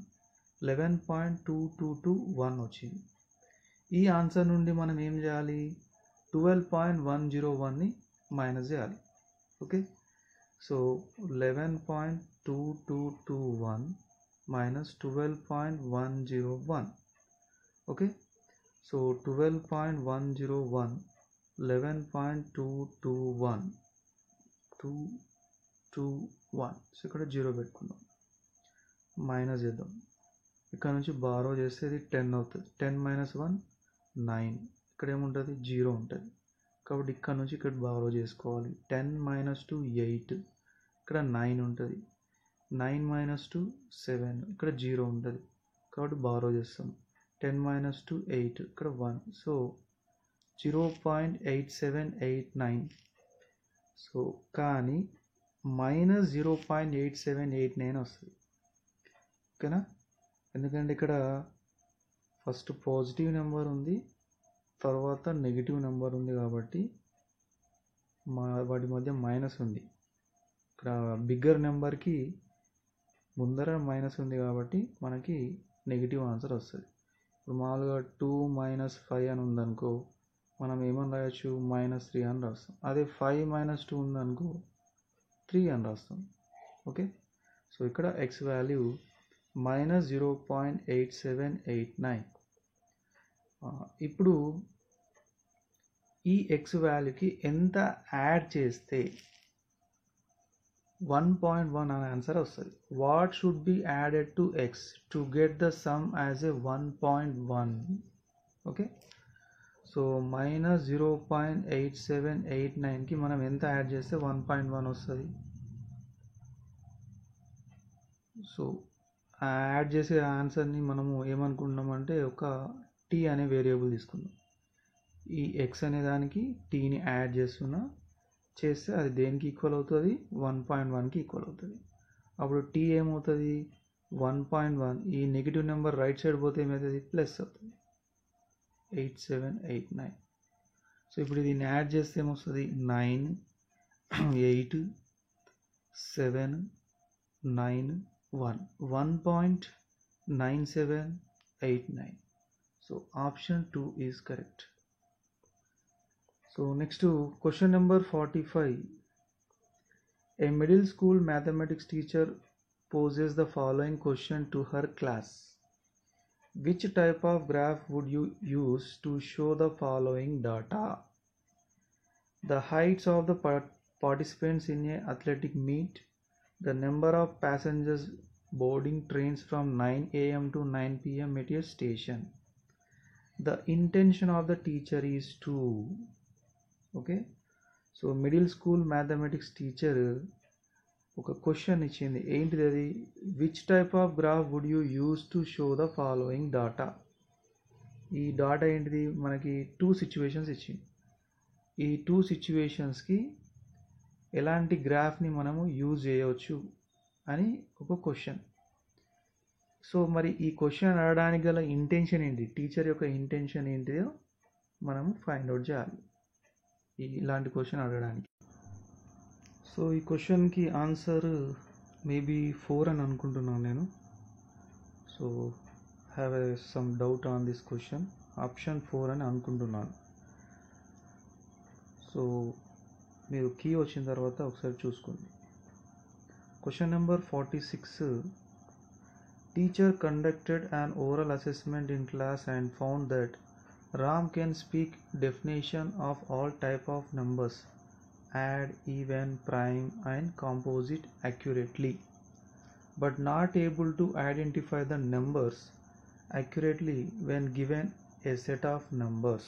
11.222 వచ్చింది. ఈ ఆన్సర్ నుండి మనం ఏం చేయాలి? 12.101ని మైనస్ చేయాలి. Okay, so 11.2221 minus 12.101. Okay, so 12.101, 11.221, 221. So ఇక్కడ 0 పెట్టుకుందాం, మైనస్ చేద్దాం. ఇక్కడ నుంచి బారో చేస్తే ఇది 10 అవుతుంది. 10 - 1 9. ఇక్కడ ఏముంటుంది? 0 ఉంటుంది. కాబట్టి ఇక్కడ నుంచి ఇక్కడ బారో చేసుకోవాలి. 10 - 2 8, ఇక్కడ 9 ఉంటుంది. 9 - 2 7, ఇక్కడ 0 ఉంటుంది. కాబట్టి బారో చేస్తాం. 10 - 2 8, ఇక్కడ 1. సో 0.8789. సో కానీ -0.8789 వస్తుంది. ఓకేనా? ఎందుకంటే ఇక్కడ ఫస్ట్ పాజిటివ్ నెంబర్ ఉంది, తర్వాత నెగిటివ్ నెంబర్ ఉంది, కాబట్టి వాటి మధ్య మైనస్ ఉంది. ఇక్కడ బిగ్గర్ నెంబర్కి ముందర మైనస్ ఉంది కాబట్టి మనకి నెగిటివ్ ఆన్సర్ వస్తుంది. ఇప్పుడు మామూలుగా 2 - 5 అని ఉందనుకో, మనం ఏమని రాయొచ్చు, -3 అని రాస్తాం. అదే 5 - 2 ఉందనుకో 3 అని రాస్తాం. ఓకే, సో ఇక్కడ ఎక్స్ వాల్యూ -0.8789. ఇప్పుడు ఈ ఎక్స్ వాల్యూకి ఎంత యాడ్ చేస్తే 1.1 అనే ఆన్సర్ వస్తుంది. What should be added to x to get the sum as a 1.1? Okay, so -0.8789కి మనం ఎంత యాడ్ చేస్తే 1.1 వస్తుంది? సో యాడ్ చేసే ఆన్సర్ని మనము ఏమనుకుంటున్నామంటే ఒక టీ అనే వేరియబుల్ తీసుకున్నాం. ఈ ఎక్స్ అనే దానికి టీని యాడ్ చేస్తే అది దేనికి ఈక్వల్ అవుతుంది? 1.1కి ఈక్వల్ అవుతుంది. అప్పుడు టీ ఏమవుతుంది? 1.1. ఈ నెగిటివ్ నెంబర్ రైట్ సైడ్ పోతే ఏమవుతుంది? ప్లస్ అవుతుంది, 8789. సో ఇప్పుడు దీన్ని యాడ్ చేస్తే ఏమొస్తుంది? 9, 8, 7, 9, 1, 1.9789. So option 2 is correct. So next to question number 45. A middle school mathematics teacher poses the following question to her class. Which type of graph would you use to show the following data? The heights of the participants in a athletic meet, the number of passengers boarding trains from 9 a.m. to 9 p.m. at a station. The intention of the teacher is to. Okay, so middle school mathematics teacher ఒక question ఇచ్చింది. ఏంటిది అది? Which type of graph would you use to show the following data. ఈ data ఏంటిది? మనకి 2 situations ఇచ్చింది. ఈ 2 సిచ్యువేషన్స్కి ఎలాంటి గ్రాఫ్ని మనము యూజ్ చేయవచ్చు అని ఒక క్వశ్చన్. సో మరి ఈ క్వశ్చన్ అడగడానికి గల ఇంటెన్షన్ ఏంటి, టీచర్ యొక్క ఇంటెన్షన్ ఏంటిదో మనము ఫైండ్ అవుట్ చేయాలి ఇలాంటి క్వశ్చన్ అడగడానికి. సో ఈ క్వశ్చన్కి ఆన్సర్ మేబీ 4 అని అనుకుంటున్నాను నేను. So have some doubt on this question. Option 4 అని అనుకుంటున్నాను. సో మీరు కీ వచ్చిన తర్వాత ఒకసారి చూసుకోండి. Question number 46. Teacher conducted an oral assessment in class and found that Ram can speak definition of all type of numbers, add, even, prime and composite accurately, but not able to identify the numbers accurately when given a set of numbers.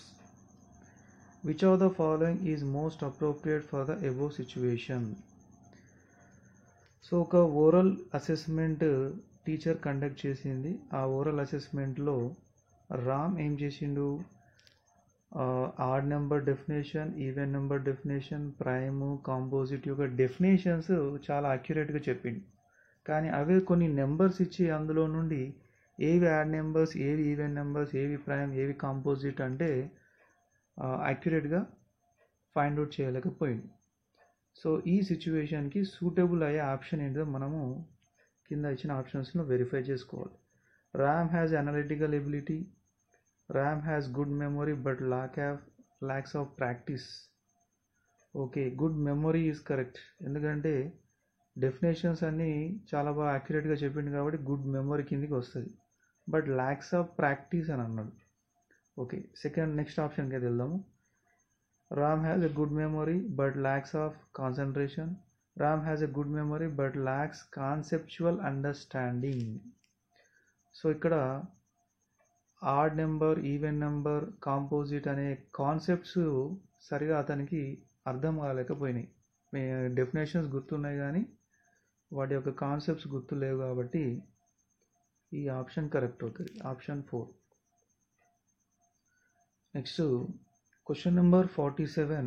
Which of the following is most appropriate for the above situation? So ఒక oral assessment teacher conduct చేసింది. ఆ oral అసెస్మెంట్లో Ram ఏం చేసిండు? Odd number definition, even number definition, prime, composite యొక్క definitions చాలా అక్యురేట్గా చెప్పిండు. కానీ అవే కొన్ని నెంబర్స్ ఇచ్చి అందులో నుండి ఏవి యాడ్ నెంబర్స్, ఏవి ఈవెన్ నెంబర్స్, ఏవి ప్రైమ్, ఏవి కాంపోజిట్ అంటే అక్యురేట్గా ఫైండ్ అవుట్ చేయలేకపోయింది. సో ఈ సిచ్యువేషన్కి సూటబుల్ అయ్యే ఆప్షన్ ఏంటో మనము కింద ఇచ్చిన ఆప్షన్స్లో వెరిఫై చేసుకోవాలి. RAM has analytical ability, RAM has good memory but lakhs of practice. Okay, good memory is correct, ఎందుకంటే డెఫినేషన్స్ అన్నీ చాలా బాగా యాక్యురేట్గా చెప్పింది కాబట్టి గుడ్ మెమొరీ కిందికి వస్తుంది. బట్ ల్యాక్స్ ఆఫ్ ప్రాక్టీస్ అని అన్నాడు. ఓకే, నెక్స్ట్ ఆప్షన్కి అయితే వెళ్దాము. RAM has a good memory but lacks of concentration. RAM has a good memory but lacks conceptual understanding. So ఇక్కడ odd number, even number, composite అనే concepts సరిగా అతనికి అర్థం కాలేకపోయినాయి. డెఫినేషన్స్ గుర్తున్నాయి కానీ వాటి యొక్క కాన్సెప్ట్స్ గుర్తులేవు కాబట్టి ఈ ఆప్షన్ కరెక్ట్ అవుతుంది, option 4. Next question number 47.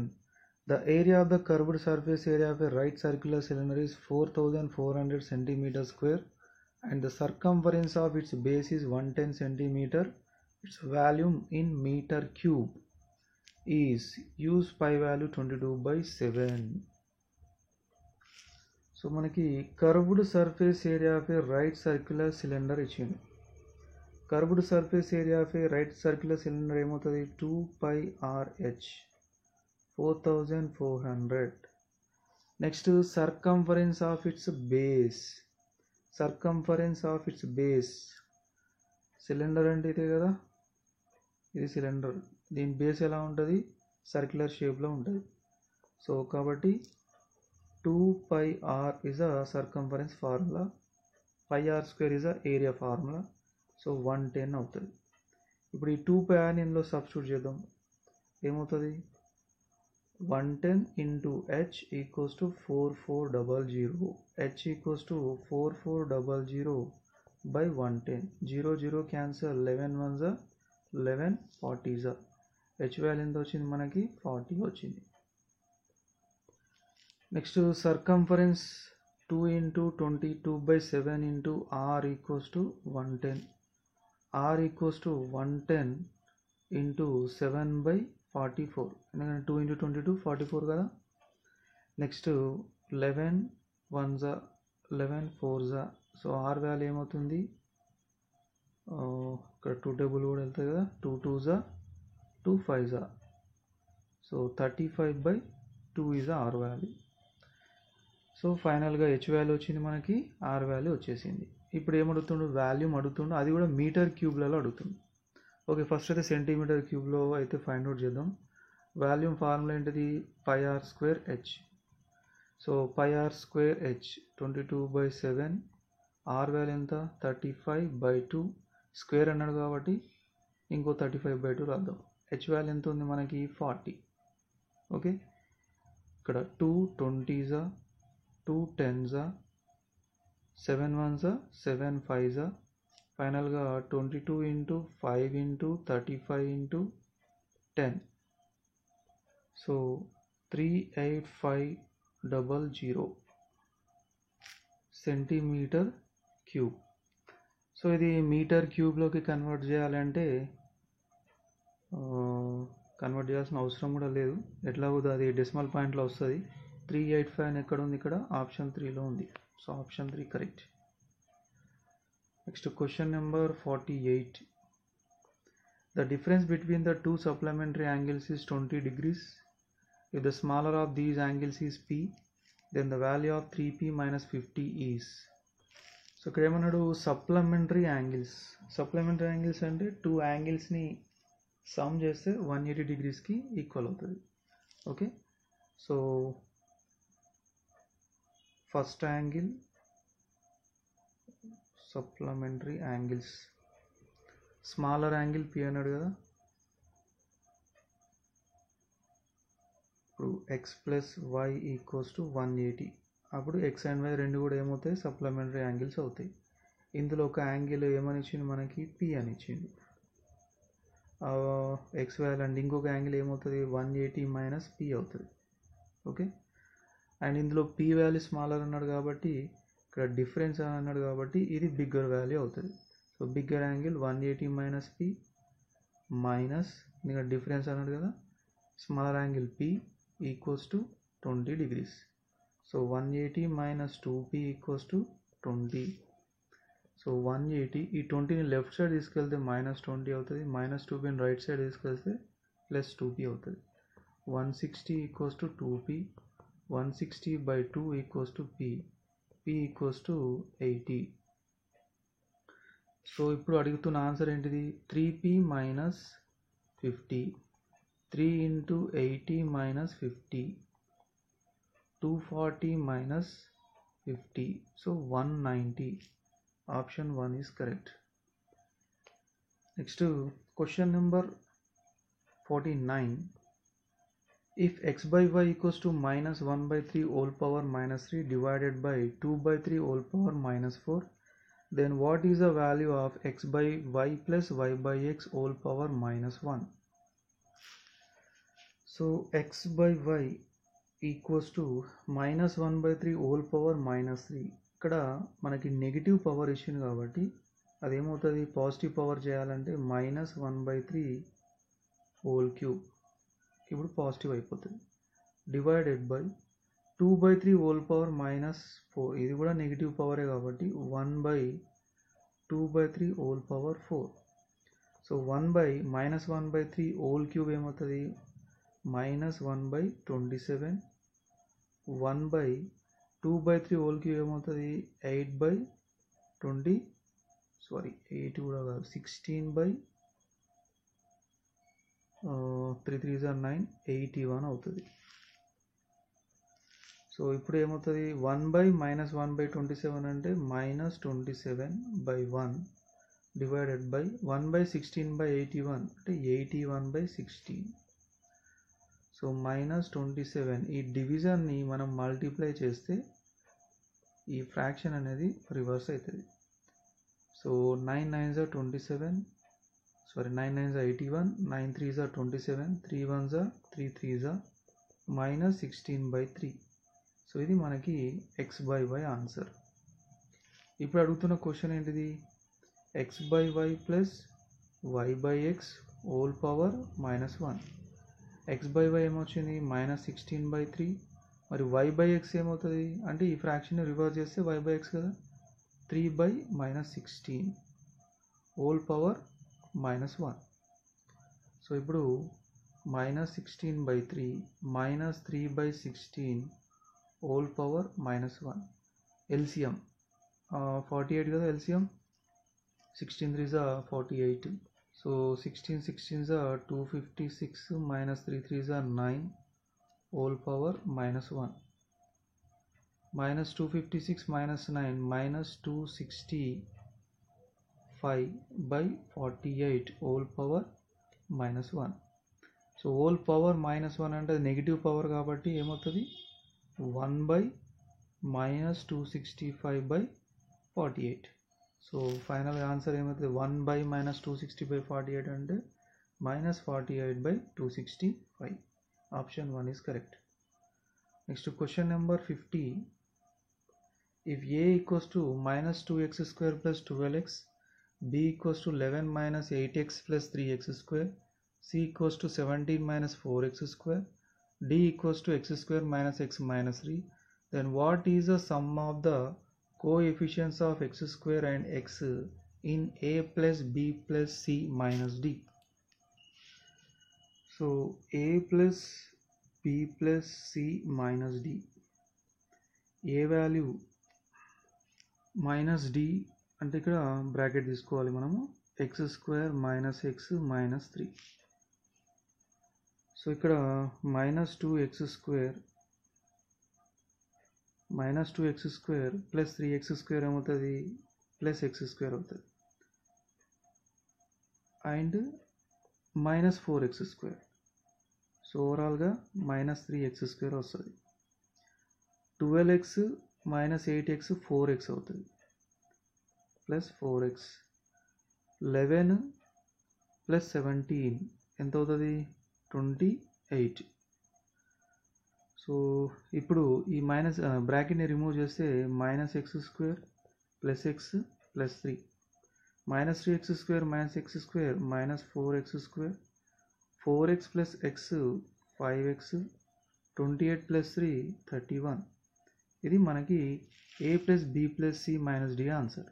The area of the curved surface area of a right circular cylinder is 4400 centimeter square and the circumference of its base is 110 centimeter. Its volume in meter cube is, use pi value 22/7. So మనకి curved surface area of a right circular cylinder ఇచ్చింది. Curved surface area of a right circular cylinder ఏమవుతుంది? 2πRh 4400. Next circumference of its base. Circumference of its base, cylinder అంటే ఇదే కదా, ఇది cylinder, దీని base ఎలా ఉంటుంది? సర్క్యులర్ షేప్లో ఉంటుంది. సో కాబట్టి 2πr is a circumference formula, πr square is a area formula. So 110 అవుతుంది. ఇప్పుడు ఈ 2πr ఇందులో సబ్స్టిట్యూట్ చేద్దాం. ఏమవుతుంది? 110 into h equals to 4400. h equals to 4400 by 110. 0 0 cancel, 11 ones are 11, 40s are. h value ఎంత వచ్చింది మనకి? 40 వచ్చింది. Next circumference 2 into 22/7 into r equals to 110. r equals to 110 into 7/44, ఎందుకంటే 2 into 22 44 కదా. Next 11 1s 11 4s. So r value ఏమవుతుంది? ఇక్కడ 2 table కూడా వెళ్తుంది కదా, 2 2s 2 5s. So 35/2 is r value. So ఫైనల్గా హెచ్ వాల్యూ వచ్చింది మనకి, ఆర్ వాల్యూ వచ్చేసింది. ఇప్పుడు ఏమడుగుతుండు? వాల్యూమ్ అడుగుతుండు, అది కూడా మీటర్ క్యూబ్లలో అడుగుతుంది. ఓకే, ఫస్ట్ అయితే సెంటీమీటర్ క్యూబ్లో అయితే ఫైండ్ అవుట్ చేద్దాం. వాల్యూమ్ ఫార్ములా ఏంటిది? πr²h. So πr²h 22/7, are value ఎంత? 35/2. స్క్వేర్ అన్నాడు కాబట్టి ఇంకో 35/2 రాద్దాం. హెచ్ వాల్యూ ఎంత ఉంది మనకి? 40. ఓకే, ఇక్కడ 2 20s, 2 10s, 7 1s, 7 5s. ఫైనల్గా 22 into 5 into 35 into 10. So 38500 centimetre cube. So ఇది మీటర్ క్యూబ్లోకి కన్వర్ట్ చేయాలంటే కన్వర్ట్ చేయాల్సిన అవసరం కూడా లేదు, ఎట్లా అవుతుంది, అది డెసిమల్ పాయింట్లో వస్తుంది. 385 ఎక్కడ ఉంది? ఇక్కడ ఆప్షన్ 3లో ఉంది. So option 3 correct. Next question number 48. The difference between the two supplementary angles is 20 degrees. If the smaller of these angles is p, then the value of 3p minus 50 is. So ఇక్కడ ఏమన్నాడు? Supplementary angles. Supplementary angles అంటే 2 యాంగిల్స్ని sum చేస్తే 180 degreesకి equal అవుతుంది. Okay, so first angle supplementary angles. Smaller angle P అన్నాడు కదా. ఇప్పుడు X plus Y equals to 180. అప్పుడు ఎక్స్ అండ్ వై రెండు కూడా ఏమవుతాయి? సప్లిమెంటరీ యాంగిల్స్ అవుతాయి. ఇందులో ఒక యాంగిల్ ఏమని ఇచ్చింది మనకి? పి అని ఇచ్చింది, ఎక్స్ వాల్యూ. అండ్ ఇంకొక యాంగిల్ ఏమవుతుంది? 180 మైనస్ పి అవుతుంది. ఓకే, అండ్ ఇందులో పి వాల్యూ స్మాలర్ అన్నాడు కాబట్టి, ఇక్కడ డిఫరెన్స్ అని అన్నాడు కాబట్టి ఇది బిగ్గర్ వాల్యూ అవుతుంది. So bigger angle 180 minus P minus, ఇంకా డిఫరెన్స్ అన్నాడు కదా, smaller angle P equals to 20 degrees. So 180 minus 2p equals to 20. So 180, ఈ 20ని లెఫ్ట్ సైడ్ తీసుకెళ్తే మైనస్ 20 అవుతుంది, మైనస్ 2pని రైట్ సైడ్ తీసుకెళ్తే ప్లస్ 2p అవుతుంది. 160 equals to 2p, 160/2 equals to p, p equals to 80. So ఇప్పుడు అడుగుతున్న answer ఏంటిది? 3p minus 50. 3 into 80 minus 50, 240 minus 50. So 190. Option 1 is correct. Next, question number 49. If x by y equals to minus 1/3 whole power minus 3 divided by 2/3 whole power minus 4, then what is the value of x by y plus y by x whole power minus 1? So X by Y equals to minus 1/3 whole power minus 3. ఇక్కడ మనకి negative power ఇచ్చింది కాబట్టి అదేమవుతుంది? Positive power చేయాలంటే minus 1/3 whole cube, ఇప్పుడు positive అయిపోతుంది. Divided by 2/3 whole power -4, ఇది కూడా నెగిటివ్ పవరే కాబట్టి 1/2/3 whole power 4. So 1/3 whole cube ఏమవుతుంది, -1/27. 1/2/3 హోల్ క్యూబ్ ఏమవుతుంది, 8 కూడా కాదు, 16/3 3 9, 81 అవుతుంది. సో ఇప్పుడు ఏమవుతుంది, 1/-1/27 అంటే -27/1 డివైడెడ్ బై 1/16/81 అంటే 81/16. సో -27, ఈ డివిజన్ని మనం మల్టిప్లై చేస్తే ఈ ఫ్రాక్షన్ అనేది రివర్స్ అవుతుంది. So 9 9s are 27, 9 9s are 81, 9 3s are 27, 3 1s are 3 3s are -16/3. So ఇది మనకి x/y ఆన్సర్. ఇప్పుడు అడుగుతున్న క్వశ్చన్ ఏంటిది, x/y plus y/x whole power -1. x/y ఏమొచ్చింది, -16/3. మరి y/x ఏమవుతుంది అంటే ఈ ఫ్రాక్షన్ రివర్స్ చేస్తే y/x కదా, 3/-16 హోల్ పవర్ -1. సో ఇప్పుడు -16/3 -3/16 హోల్ పవర్ -1. ఎల్సిఎం 48 కదా, LCM 16 3s are 48. So 16 16s are 256 -3 3s are 9 whole power -1. -256 -9 -265/48 whole power -1. So whole power -1 అంటే నెగిటివ్ పవర్ కాబట్టి ఏమవుతుంది, 1/-265/48. సో ఫైనల్ ఆన్సర్ ఏమవుతుంది, 1/-260/48 అంటే -48/265. Option 1 is correct. Next question number 50. If a equals to -2x square plus 12x, b equals to 11 minus 8x plus 3x square, c equals to 17 minus 4x square, d equals to x square minus x minus 3, then what is the sum of the coefficients of x square and x in a plus b plus c minus d? So a plus b plus c minus d, a value -d అంటే ఇక్కడ bracket తీసుకోవాలి మనము, x² minus x minus 3. So ఇక్కడ -2x square plus 3x square ఏమవుతుంది, plus x square అవుతుంది, and -4x square. So ఓవరాల్గా -3x square వస్తుంది. 12x - 8x 4x అవుతుంది, ప్లస్ 4x. 11 + 17 ఎంత అవుతుంది, 28. సో ఇప్పుడు ఈ బ్రాకెట్ని రిమూవ్ చేస్తే -x² plus x plus 3, -3x² - x square -4x², 4x plus x 5x, 28 + 3 31. ఇది మనకి a plus b plus c minus d answer.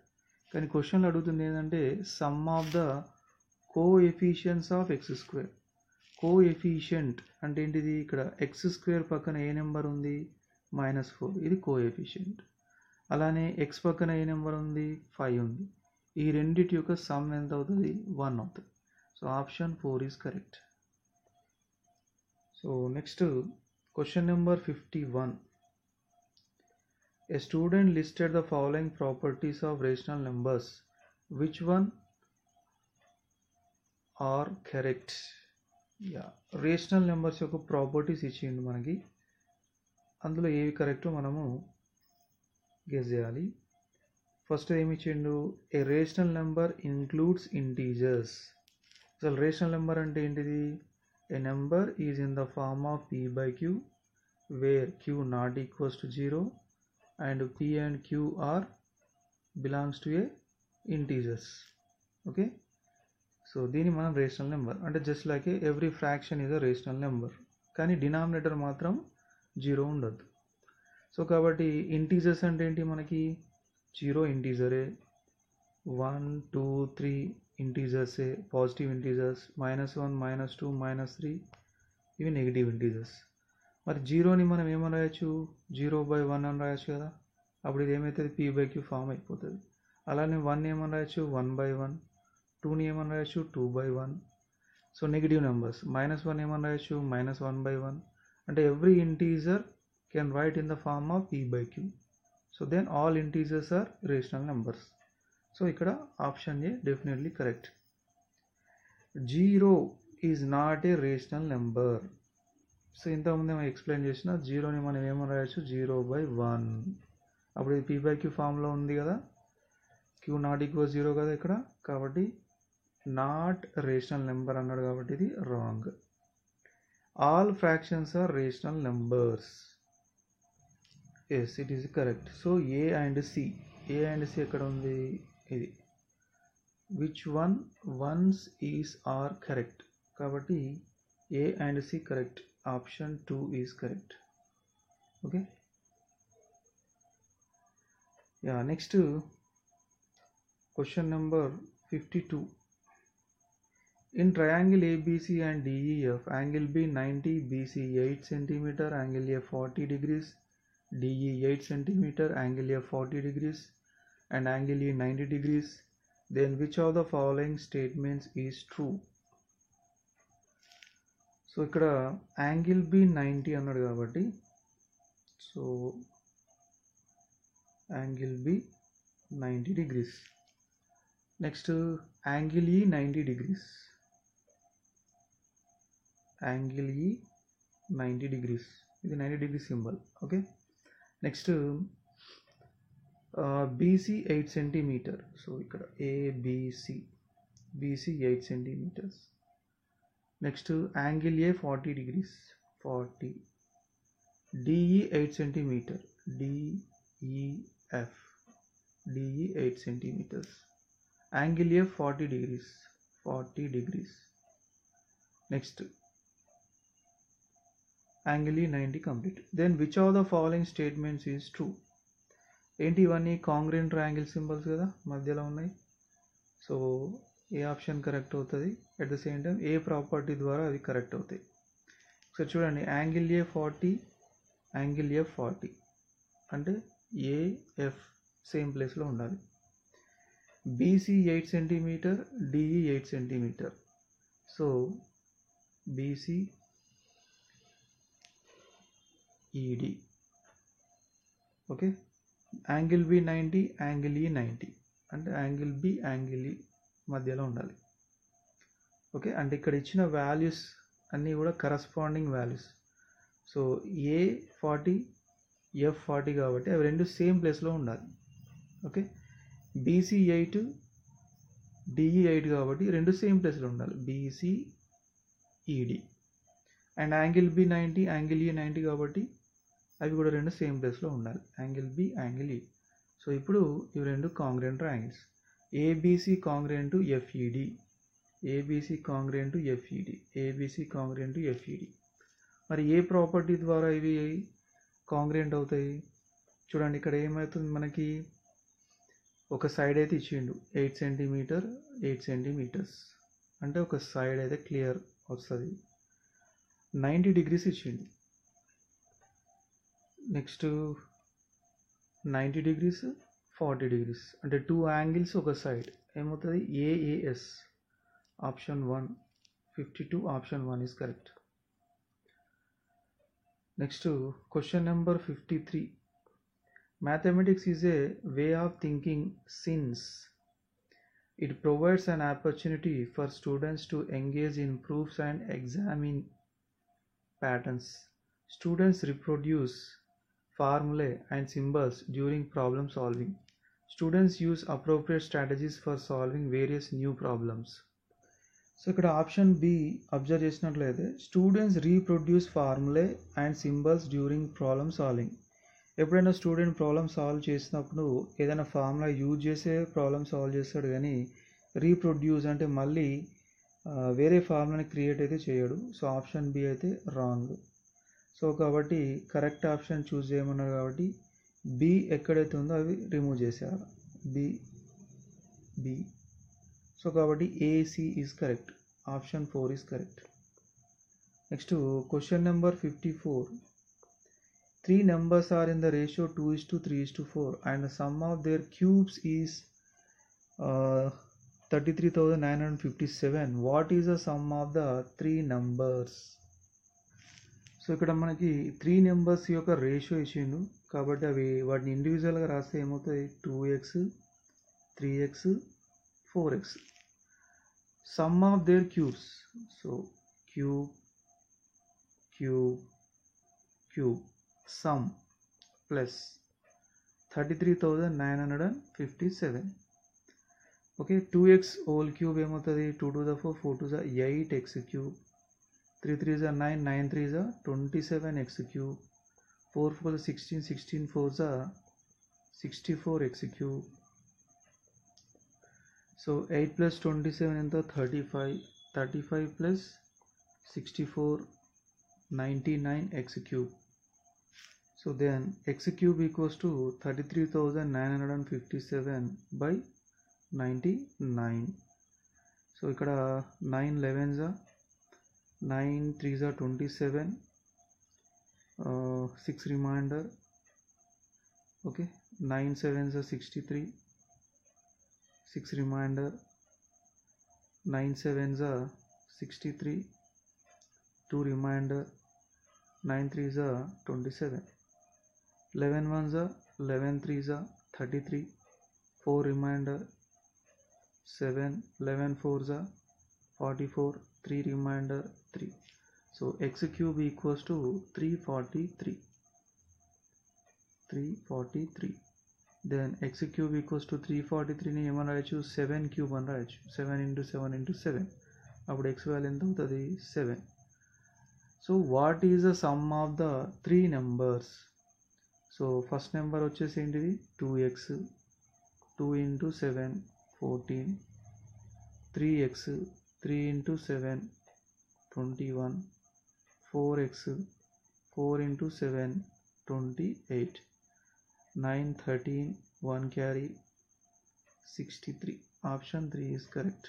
కానీ క్వశ్చన్లో అడుగుతుంది ఏంటంటే some of the coefficients of x². Coefficient అంటే ఏంటిది, ఇక్కడ x² పక్కన ఏ నెంబర్ ఉంది, -4, ఇది కోఎఫిషియంట్. అలానే x పక్కన ఏ నెంబర్ ఉంది, 5 ఉంది. ఈ రెండిటి యొక్క సమ్ ఎంత అవుతుంది, 1 అవుతుంది. So option 4 is correct. So next question number 51. A student listed the following properties of rational numbers. Which one are correct? Rational numbers యొక్క ప్రాపర్టీస్ ఇచ్చిండు మనకి, అందులో ఏవి కరెక్టో మనము గెస్ చేయాలి. ఫస్ట్ ఏమి ఇచ్చిండు, a rational number includes integers. అసలు రేషనల్ నెంబర్ అంటే ఏంటిది, a number is in the form of p/q where q not equals to 0 and p and q are belongs to a integers. Okay, so దీన్ని మనం rational number అంటే just like every fraction is a rational number, కానీ denominator మాత్రం 0 ఉండద్దు. So కాబట్టి integers అంటే ఏంటి మనకి 0 ఇంటీజరే, 1 2 3 ఇంటీజర్సే పాజిటివ్ ఇంటీజర్స్, -1 -2 -3 ఇవి నెగిటివ్ ఇంటీజర్స్. మరి జీరోని మనం ఏమని రాయొచ్చు, 0/1 అని రాయొచ్చు కదా. అప్పుడు ఇది ఏమవుతుంది, p/q ఫామ్ అయిపోతుంది. అలానే 1 ఏమని రాయొచ్చు, 1/1, 2ని ఏమని రాయొచ్చు, 2/1. సో నెగిటివ్ నెంబర్స్, -1 ఏమని రాయొచ్చు, -1/1. అంటే every integer can write in the form of p/q. So then all integers are rational numbers. So ఇక్కడ option A definitely correct. 0 is not a rational number. So ఇంతకుముందు ఏమో ఎక్స్ప్లెయిన్ చేసిన, 0ని మనం ఏమని రాయొచ్చు, 0/1. అప్పుడు ఇది p/q ఫామ్లో ఉంది కదా, q నాట్ ఈక్వల్ 0 కదా ఇక్కడ, కాబట్టి నాట్ రేషనల్ నెంబర్ అన్నాడు కాబట్టి ఇది wrong. All fractions are rational numbers. Yes, it is correct. So A and C ఎక్కడ ఉంది, ఇది which one ones is are correct. కాబట్టి A and C correct. Option 2 is correct. Okay, yeah. Next question number 52. In triangle ABC and DEF, angle B 90, BC 8 cm, angle A 40 degrees, DE 8 cm, angle A 40 degrees, and angle E 90 degrees, then which of the following statements is true? So ఇక్కడ angle B 90 అన్నాడు కాబట్టి, so angle B 90 degrees. Next angle E 90 degrees, angle E 90 degrees, ఇది 90 degree symbol. Okay, next BC 8 cm. So ఇక్కడ ABC, BC 8 cm. Next angle A 40 degrees, 40. DE 8 cm, DEF, DE 8 cm. Angle A 40 degrees, 40 degrees. Next angle E 90 complete. Then which of the following statements is true? ఏంటి ఇవన్నీ congruent triangle symbols కదా, మధ్యలో ఉన్నాయి. So ఏ option correct అవుతుంది. At the same time ఏ property ద్వారా అవి కరెక్ట్ అవుతాయి. సో చూడండి, యాంగిల్ ఏ 40, యాంగిల్ ఎఫ్ 40 అంటే ఏఎఫ్ సేమ్ ప్లేస్లో ఉండాలి. BC 8 cm, DE 8 cm. So BC ఈడి. Okay, angle B 90, angle E 90 అంటే యాంగిల్ బి యాంగిల్ ఈ మధ్యలో ఉండాలి. ఓకే, అంటే ఇక్కడ ఇచ్చిన వాల్యూస్ అన్నీ కూడా కరస్పాండింగ్ వాల్యూస్. సో ఏ 40, ఎఫ్ 40 కాబట్టి అవి రెండు సేమ్ ప్లేస్లో ఉండాలి. ఓకే, బీసీ 8, డిఈ 8 కాబట్టి రెండు సేమ్ ప్లేస్లో ఉండాలి, బీసీ ఈడి. And angle B 90, angle E 90 కాబట్టి అవి కూడా రెండు సేమ్ ప్లేస్లో ఉండాలి, angle B angle E. So ఇప్పుడు ఇవి రెండు congruent triangles. ABC congruent to FED, ABC congruent to FED, ABC congruent to FED. మరి ఏ ప్రాపర్టీ ద్వారా ఇవి కాంగ్రెంట్ అవుతాయి? చూడండి, ఇక్కడ ఏమవుతుంది, మనకి ఒక సైడ్ అయితే ఇచ్చిండు 8 cm, 8 cm అంటే ఒక సైడ్ అయితే క్లియర్ వస్తుంది. 90 degrees ఇచ్చిండు. నెక్స్ట్ 90 degrees, 40 degrees అంటే 2 యాంగిల్స్ ఒక సైడ్ ఏమవుతుంది, AAS. Option 1, 52 option 1 is correct. Next question number 53. Mathematics is a way of thinking since it provides an opportunity for students to engage in proofs and examine patterns. Students reproduce formulae and symbols during problem solving. Students use appropriate strategies for solving various new problems. So ఇక్కడ option B observe చేసినట్లయితే, students reproduce formulae and symbols during problem solving. ఎప్పుడైనా student problem solve చేసినప్పుడు ఏదైనా formula use చేసే problem solve చేస్తాడు, కానీ reproduce అంటే మళ్ళీ వేరే ఫార్ములాని క్రియేట్ అయితే చేయడు. సో ఆప్షన్ బి అయితే రాంగ్. సో కాబట్టి కరెక్ట్ ఆప్షన్ చూస్ చేయమన్నారు కాబట్టి బి ఎక్కడైతే ఉందో అవి రిమూవ్ చేసేయాలి. బి. సో కాబట్టి AC is correct. Option 4 is correct. Next question number 54. 3 numbers are in the ratio 2:3:4 and the sum of their cubes is 33,957. What is the sum of the 3 numbers? So ఇక్కడ మనకి 3 numbers యొక్క ratio ఇచ్చిండు కాబట్టి వాటిని ఇండివిజువల్గా రాస్తే ఏమవుతుంది 2x 3x 4x. Some of their cubes, so cube sum plus 33,957. Okay, 2x whole cube ఏమవుతుంది 2 to the 4 4 to the 8x cube, 3 3 is 9 9 3 is 27x cube, 4 4 is 16 16 4 is 64x cube. So 8 plus 27 into 35 35 plus 64 99x cube. So then x cube equals to 33,957 by 99. So ikkada 9 11s are 9 3s are 27, 6 remainder. Okay, 9 7s are 63, 6 remainder, 9 7s are 63, 2 remainder, 9 3s are 27, 11 1s are 11 3s are 33, 4 remainder, 7 11 4s are 44, 3 remainder 3. So x cube equals to 343. Then x cube equals to 343 ని ఏమని రాయొచ్చు 7 cube అని రాయొచ్చు. 7 into 7 into 7 అప్పుడు x value ఎంత అవుతుంది 7. So what is the sum of the 3 numbers? So first number వచ్చేసి ఏంటిది 2x, 2 into 7 14, 3x 3 into 7 21, 4x 4 into 7 28, 9 13 1 carry 63. Option 3 is correct.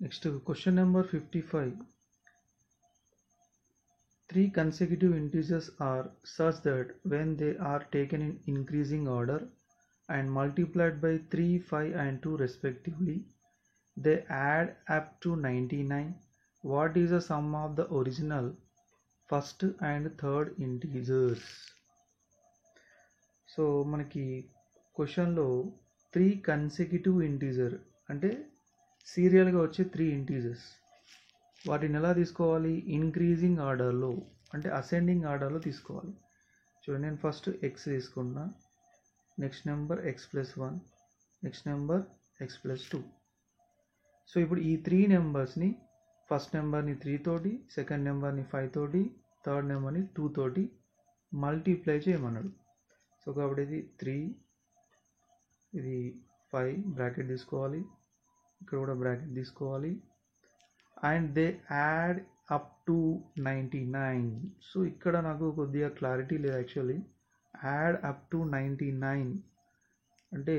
Next question number 55. 3 consecutive integers are such that when they are taken in increasing order and multiplied by 3 5 and 2 respectively, they add up to 99. What is the sum of the original first and third integers? So మనకి క్వశ్చన్లో 3 consecutive integer అంటే సీరియల్గా వచ్చే 3 integers, వాటిని ఎలా తీసుకోవాలి increasing ఆర్డర్లో అంటే అసెండింగ్ ఆర్డర్లో తీసుకోవాలి. చూడండి, నేను ఫస్ట్ ఎక్స్ తీసుకున్నా, next number x+1, next number x+2. So ఇప్పుడు ఈ 3 నెంబర్స్ని ఫస్ట్ నెంబర్ని 3 తోటి, సెకండ్ నెంబర్ని 5 తోటి, థర్డ్ నెంబర్ని 2 తోటి మల్టిప్లై చేయమన్నాడు. సో కాబట్టి ఇది 3, ఇది 5 బ్రాకెట్ తీసుకోవాలి, ఇక్కడ కూడా బ్రాకెట్ తీసుకోవాలి, and they add up to 99. So ఇక్కడ నాకు కొద్దిగా క్లారిటీ లేదు యాక్చువల్లీ. యాడ్ అప్ టు 99 అంటే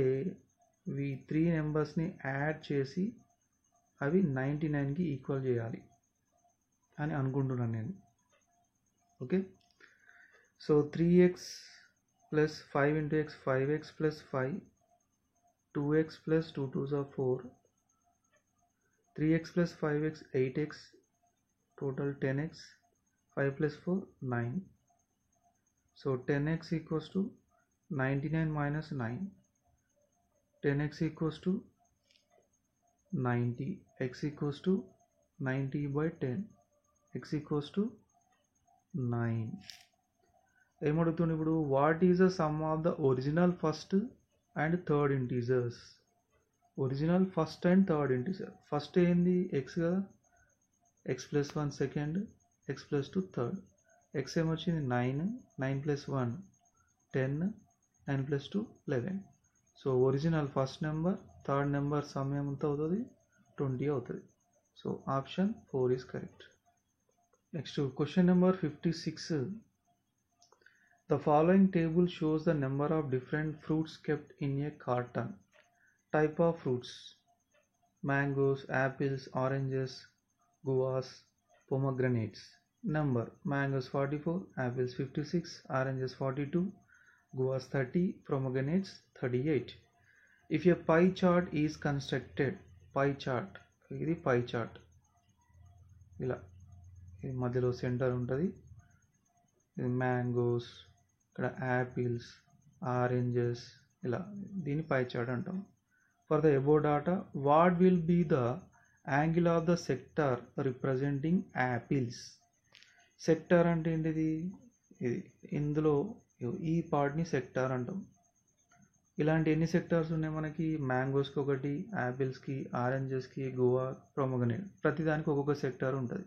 ఈ 3 నెంబర్స్ని యాడ్ చేసి అవి 99కి ఈక్వల్ చేయాలి అని అనుకుంటున్నాను నేను. Okay, so 3x plus 5 into x 5x plus 5, 2x plus 2 2s are 4, 3x plus 5x 8x, total 10x, 5 plus 4 9. So 10x equals to 99 minus 9, 10x equals to 90, x equals to 90 by 10, x equals to 9. ఏమడుగుతుంది ఇప్పుడు what is the sum of the original first and third integers? Original first and third integer. First ఏంది X కదా, x+1 second, x+2 third. X ఏమొచ్చింది 9, 9 + 1 10, 9 + 2 11. So original first number third number some ఎంత అవుతుంది 20 అవుతుంది. So option 4 is correct. Next, question number 56. The following table shows the number of different fruits kept in a carton. Type of fruits: mangoes, apples, oranges, guavas, pomegranates. Number: mangoes 44, apples 56, oranges 42, guavas 30, pomegranates 38. If a pie chart is constructed, pie chart, ఇది pie chart, ఇలా ఇది మధ్యలో centre ఉంటుంది, ఇది mangoes, ఇక్కడ apples, oranges, ఇలా దీన్ని pie chart అంటాం. For the above data, what will be the angle of the sector representing apples? Sector అంటే ఏంటిది? ఇది ఇందులో ఈ పార్ట్ని సెక్టార్ అంటాం. ఇలాంటి ఎన్ని సెక్టార్స్ ఉన్నాయి మనకి? మ్యాంగోస్కి ఒకటి, యాపిల్స్కి, ఆరెంజెస్కి, గోవా, ప్రొమోగ్రనేట్, ప్రతిదానికి ఒక్కొక్క సెక్టార్ ఉంటుంది.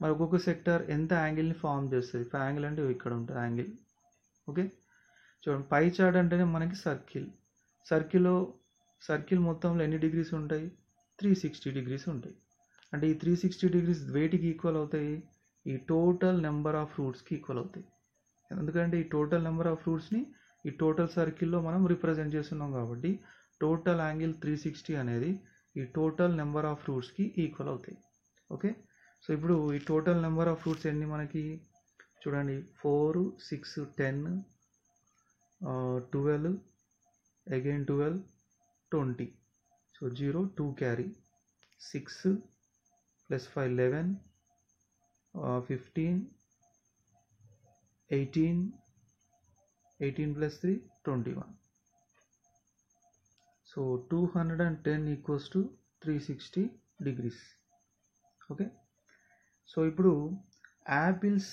మరి ఒక్కొక్క సెక్టార్ ఎంత యాంగిల్ని ఫామ్ చేస్తుంది? యాంగిల్ అంటే ఇక్కడ ఉంటుంది యాంగిల్. ఓకే, చూడండి, పై చార్ట్ అంటేనే మనకి సర్కిల్ మొత్తంలో ఎన్ని డిగ్రీస్ ఉంటాయి? 360 డిగ్రీస్ ఉంటాయి. అంటే ఈ 360 డిగ్రీస్ వేటికి ఈక్వల్ అవుతాయి? ఈ టోటల్ నెంబర్ ఆఫ్ ఫ్రూట్స్కి ఈక్వల్ అవుతాయి. ఎందుకంటే ఈ టోటల్ నెంబర్ ఆఫ్ ఫ్రూట్స్ని ఈ టోటల్ సర్కిల్లో మనం రిప్రజెంట్ చేస్తున్నాం కాబట్టి టోటల్ యాంగిల్ 360 అనేది ఈ టోటల్ నెంబర్ ఆఫ్ ఫ్రూట్స్కి ఈక్వల్ అవుతాయి. ఓకే, సో ఇప్పుడు ఈ టోటల్ నెంబర్ ఆఫ్ ఫ్రూట్స్ ఎన్ని మనకి? చూడండి, 4, 6, 10, 12, again 12, 20. So 0, 2 carry, 6 + 5, 11, 15, 18, 18 + 3, 21. So 210 equals to 360 degrees. Okay, so ఇప్పుడు యాపిల్స్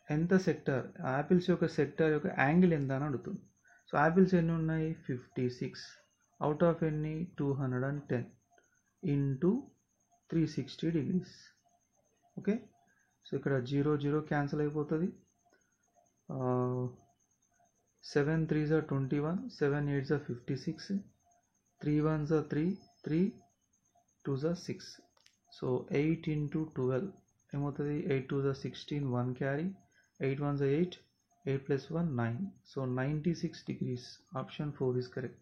ఎంత సెక్టార్, యాపిల్స్ యొక్క సెక్టార్ యొక్క యాంగిల్ ఎంత అని అడుగుతుంది. సో యాపిల్స్ ఎన్ని ఉన్నాయి? 56 అవుట్ ఆఫ్ ఎన్ని? 210 ఇంటూ 360 డిగ్రీస్. ఓకే, సో ఇక్కడ 0, 0 క్యాన్సిల్ అయిపోతుంది. 7 3s are 21, 7 8s are 56, 3 1s are 3, 3 2s are 6. So 8 into 12 ఏమవుతుంది? 8 2s are 16, 1 carry, 8 1s are 8, 8 + 1 9. So 96 degrees. Option 4 is correct.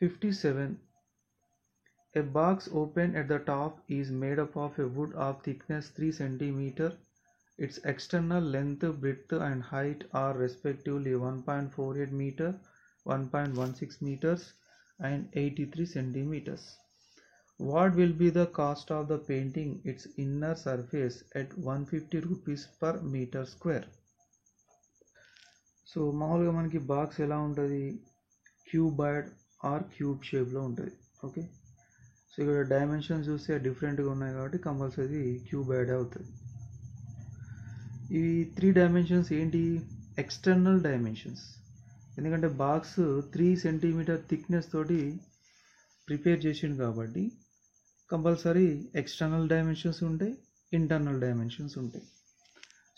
57. A box open at the top is made up of a wood of thickness 3 cm. Its external length, breadth and height are respectively 1.48 meter, 1.16 meters and 83 centimeters. What will be the cost of the painting its inner surface at 150 rupees per meter square? So మామూలుగా మనకి box ఎలా ఉంటుంది? Cuboid R cube షేప్లో ఉంటుంది. Okay, so ఇక్కడ dimensions చూస్తే డిఫరెంట్గా ఉన్నాయి కాబట్టి కంపల్సరీ క్యూబాయిడ్ అవుతుంది. ఈ 3 డైమెన్షన్స్ ఏంటి? External dimensions. ఎందుకంటే బాక్స్ 3 సెంటీమీటర్ థిక్నెస్ తోటి ప్రిపేర్ చేసిండు కాబట్టి కంపల్సరీ ఎక్స్టర్నల్ డైమెన్షన్స్ ఉంటాయి, ఇంటర్నల్ డైమెన్షన్స్ ఉంటాయి.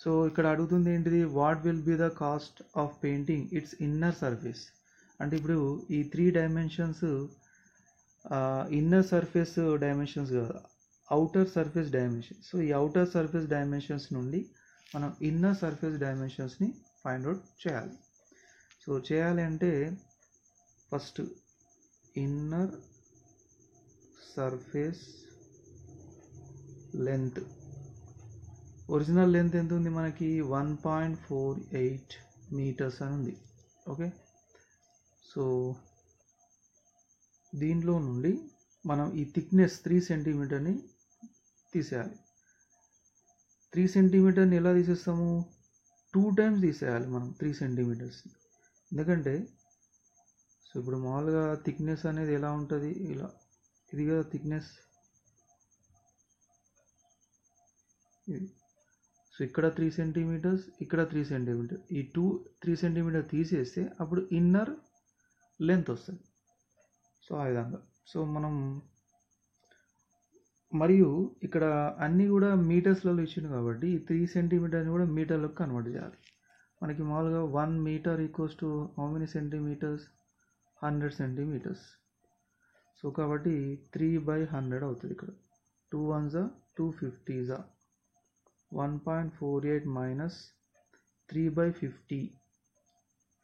సో ఇక్కడ అడుగుతుంది ఏంటిది? What will be the cost of painting it's inner surface. అంటే ఇప్పుడు ఈ 3 డైమెన్షన్స్ ఇన్నర్ సర్ఫేస్ డైమెన్షన్స్ కాదు, అవుటర్ సర్ఫేస్ డైమెన్షన్స్. సో ఈ అవుటర్ సర్ఫేస్ డైమెన్షన్స్ నుండి మనం ఇన్నర్ సర్ఫేస్ డైమెన్షన్స్ని ఫైండ్ అవుట్ చేయాలి. సో చేయాలి అంటే first inner surface length, original length ఎంత ఉంది మనకి? 1.48 మీటర్స్ అని ఉంది. ఓకే, సో దీంట్లో నుండి మనం ఈ థిక్నెస్ 3 సెంటీమీటర్ని తీసేయాలి. 3 సెంటీమీటర్ని ఎలా తీసేస్తాము? 2 times తీసేయాలి మనం 3 సెంటీమీటర్స్ని. ఎందుకంటే సో ఇప్పుడు మామూలుగా థిక్నెస్ అనేది ఎలా ఉంటుంది? ఇలా, ఇది కదా థిక్నెస్, ఇది. సో ఇక్కడ 3 సెంటీమీటర్స్, ఇక్కడ 3 సెంటీమీటర్, ఈ 3 సెంటీమీటర్ తీసేస్తే అప్పుడు ఇన్నర్ లెంత్ వస్తుంది. సో ఆ విధంగా. సో మనం మరియు ఇక్కడ అన్నీ కూడా మీటర్స్లలో ఇచ్చింది కాబట్టి ఈ 3 సెంటీమీటర్ని కూడా మీటర్లకు కన్వర్ట్ చేయాలి. మనకి మామూలుగా 1 metre equals to how many centimetres? 100 centimetres. So కాబట్టి 3/100 అవుతుంది ఇక్కడ. 2 ones are 250s are 1.48 minus 3 by 50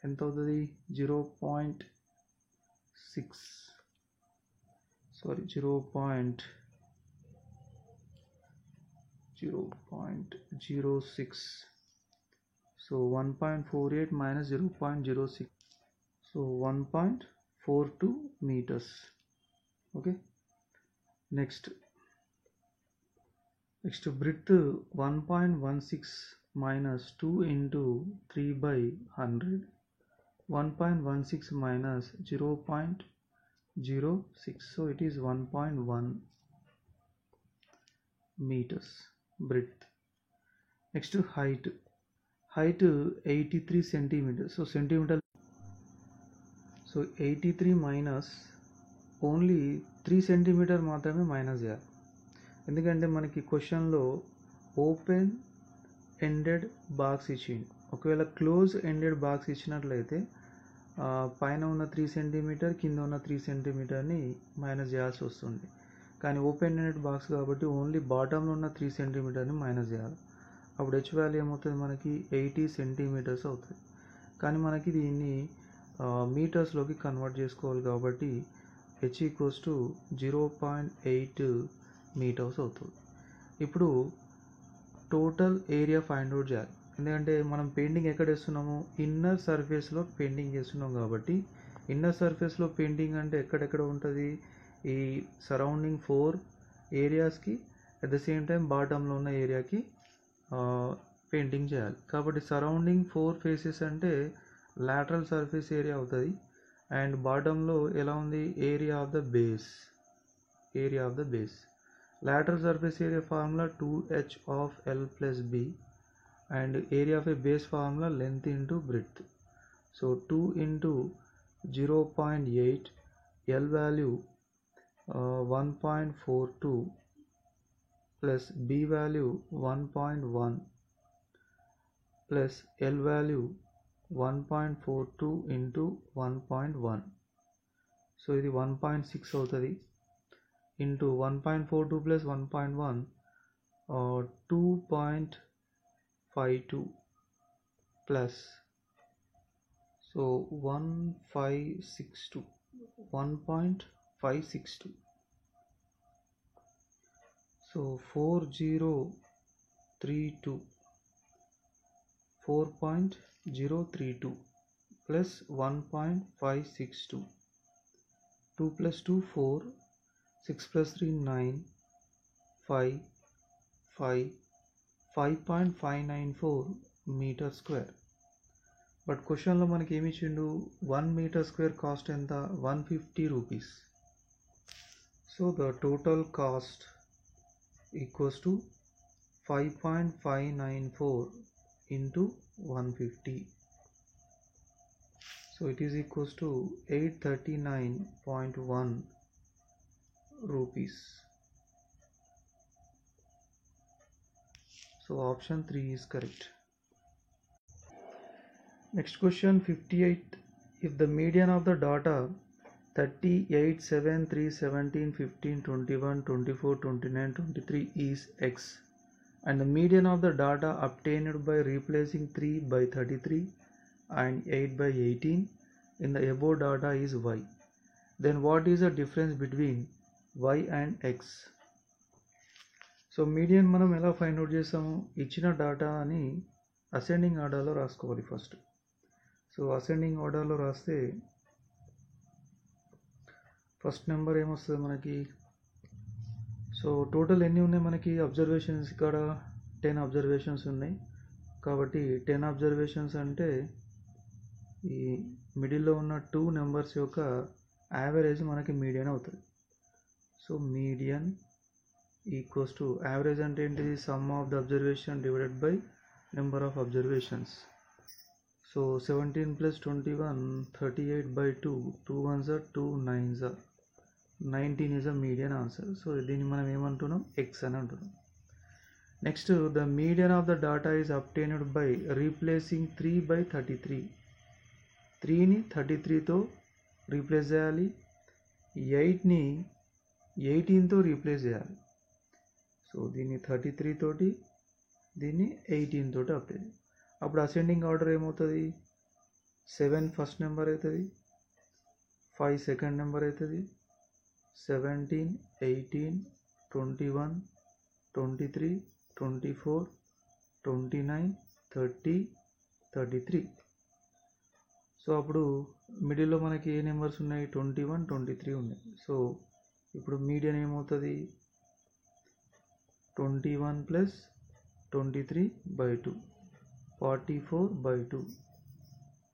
ఎంత అవుతుంది 0.6 sorry 0.06 so 1.48 minus 0.06 so 1.42 meters. Okay, next breadth 1.16 minus 2 into 3 by 100 1.16 minus 0.06 so it is 1.1 meters breadth. Next height 83 centimeters so centimeter so 83 minus only 3 centimetre మాత్రమే minus చేయాలి, ఎందుకంటే మనకి క్వశ్చన్లో open ended box ఇచ్చింది. ఒకవేళ close ended box ఇచ్చినట్లయితే పైన ఉన్న 3 సెంటీమీటర్ కింద ఉన్న 3 సెంటీమీటర్ని మైనస్ చేయాల్సి వస్తుంది. కానీ ఓపెన్ ఎండెడ్ బాక్స్ కాబట్టి ఓన్లీ బాటంలో ఉన్న 3 సెంటీమీటర్ని మైనస్ చేయాలి. అప్పుడు హెచ్ వాల్యూ ఏమవుతుంది మనకి 80 సెంటీమీటర్స్ అవుతుంది. కానీ మనకి దీన్ని మీటర్స్లోకి కన్వర్ట్ చేసుకోవాలి కాబట్టి h ఈక్వల్స్ టు 0.8 మీటర్స్ అవుతుంది. ఇప్పుడు టోటల్ ఏరియా ఫైండ్ అవుట్ చేయాలి, ఎందుకంటే మనం పెయింటింగ్ ఎక్కడ వేస్తున్నాము, ఇన్నర్ సర్ఫేస్లో పెయింటింగ్ చేస్తున్నాం కాబట్టి ఇన్నర్ సర్ఫేస్లో పెయింటింగ్ అంటే ఎక్కడెక్కడ ఉంటుంది, ఈ సరౌండింగ్ 4 ఏరియాస్కి అట్ ద సేమ్ టైం బాటంలో ఉన్న ఏరియాకి పెయింటింగ్ చేయాలి. కాబట్టి సరౌండింగ్ 4 ఫేసెస్ అంటే లాటరల్ సర్ఫేస్ ఏరియా అవుతుంది. అండ్ బాటంలో ఎలా ఉంది, area of the base lateral surface area formula 2h of L plus B and area of a base formula length into breadth. So 2 into 0.8 L value 1.42 plus B value 1.1 plus L value 1.42 into 1.1 so ఇది 1.6 అవుతుంది into 1.42 plus 1.1 2.52 plus so 1.562 so 4.032 plus 1.562 2 plus 2 4 6 plus 3 9 5 5.594 meter square. But క్వశ్చన్లో మనకి ఏమి ఇచ్చిండు, 1 metre square cost ఎంత, 150 rupees. So the total cost equals to 5.594 into 150. So it is equals to 839.1 rupees. So option 3 is correct. Next question 58. If the median of the data 38, 7, 3, 17, 15, 21, 24, 29, 23 is x and the median of the data obtained by replacing 3 by 33 and 8 by 18 in the above data is y, then what is the difference between y and x? So median మనం ఎలా find out చేస్తాము, ఇచ్చిన డేటాని ascending ఆర్డర్లో రాసుకోవాలి first. So ascending ఆర్డర్లో రాస్తే first number ఏమొస్తుంది మనకి, సో టోటల్ ఎన్ని ఉన్నాయి మనకి అబ్జర్వేషన్స్, ఇక్కడ 10 అబ్జర్వేషన్స్ ఉన్నాయి కాబట్టి 10 అబ్జర్వేషన్స్ అంటే ఈ మిడిల్లో ఉన్న 2 నెంబర్స్ యొక్క యావరేజ్ మనకి మీడియన్ అవుతుంది. So median equals to average అంటే ఏంటిది, some of the observation divided by number of observations. So 17 plus 21 38 by 2 2 ones are 2 9s are 19 is a median answer. So దీన్ని మనం ఏమంటున్నాం, x అని అంటున్నాం. Next the median of the data is obtained by replacing 3 by 33. 3ని 33తో replace చేయాలి, 8ని 18తో replace చేయాలి. సో దీన్ని 33 తోటి, దీన్ని 18 తోటి అప్డేట్. అప్పుడు అసెండింగ్ ఆర్డర్ ఏమవుతుంది, 7 ఫస్ట్ నెంబర్ అవుతుంది, 5 సెకండ్ నెంబర్ అవుతుంది, 17, 18, 21, 23, 24, 29, 30, 33. సో అప్పుడు మిడిల్లో మనకి ఏ నెంబర్స్ ఉన్నాయి, 21, 23 ఉన్నాయి. సో ఇప్పుడు మీడియన్ ఏమవుతుంది, 21 ప్లస్ 23/2, 44/2,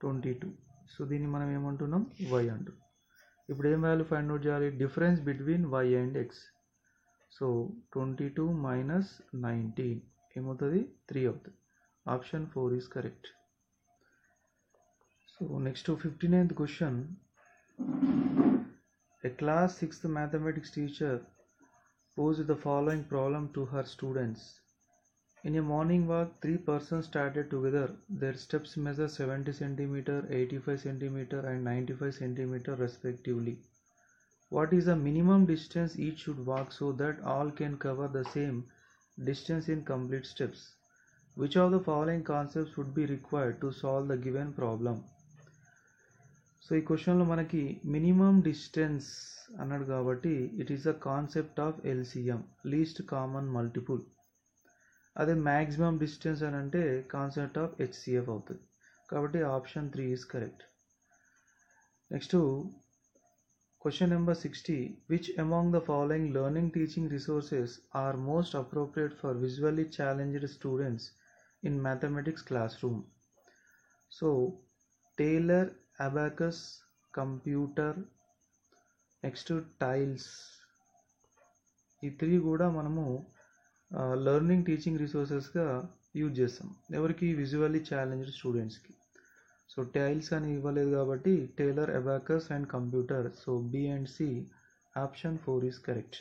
22. సో దీన్ని మనం ఏమంటున్నాం, y అంటాం. ఇప్పుడు ఏం వాల్యూ ఫైండ్ అవుట్ చేయాలి, difference between y and x. So 22 minus 19 ఏమవుతుంది, 3 అవుతుంది. Option 4 is correct. So next 59th question. A class 6th mathematics teacher posed the following problem to her students. In a morning walk, 3 persons started together. Their steps measure 70 cm, 85 cm and 95 cm respectively. What is the minimum distance each should walk so that all can cover the same distance in complete steps? Which of the following concepts would be required to solve the given problem? So ఈ క్వశ్చన్లో మనకి minimum distance అన్నాడు కాబట్టి it is the concept of LCM, least common multiple. అదే maximum distance అని అంటే concept of HCF అవుతుంది. కాబట్టి option 3 is correct. Next question number 60. Which among the following learning teaching resources are most appropriate for visually challenged students in mathematics class room? So Taylor, abacus, computer, next tiles, ఈ 3 కూడా మనము learning teaching రిసోర్సెస్గా use చేస్తాం. ఎవరికి, visually challenged స్టూడెంట్స్కి. So tiles అని ఇవ్వలేదు కాబట్టి Taylor, abacus and computer. So B and C, option 4 is correct.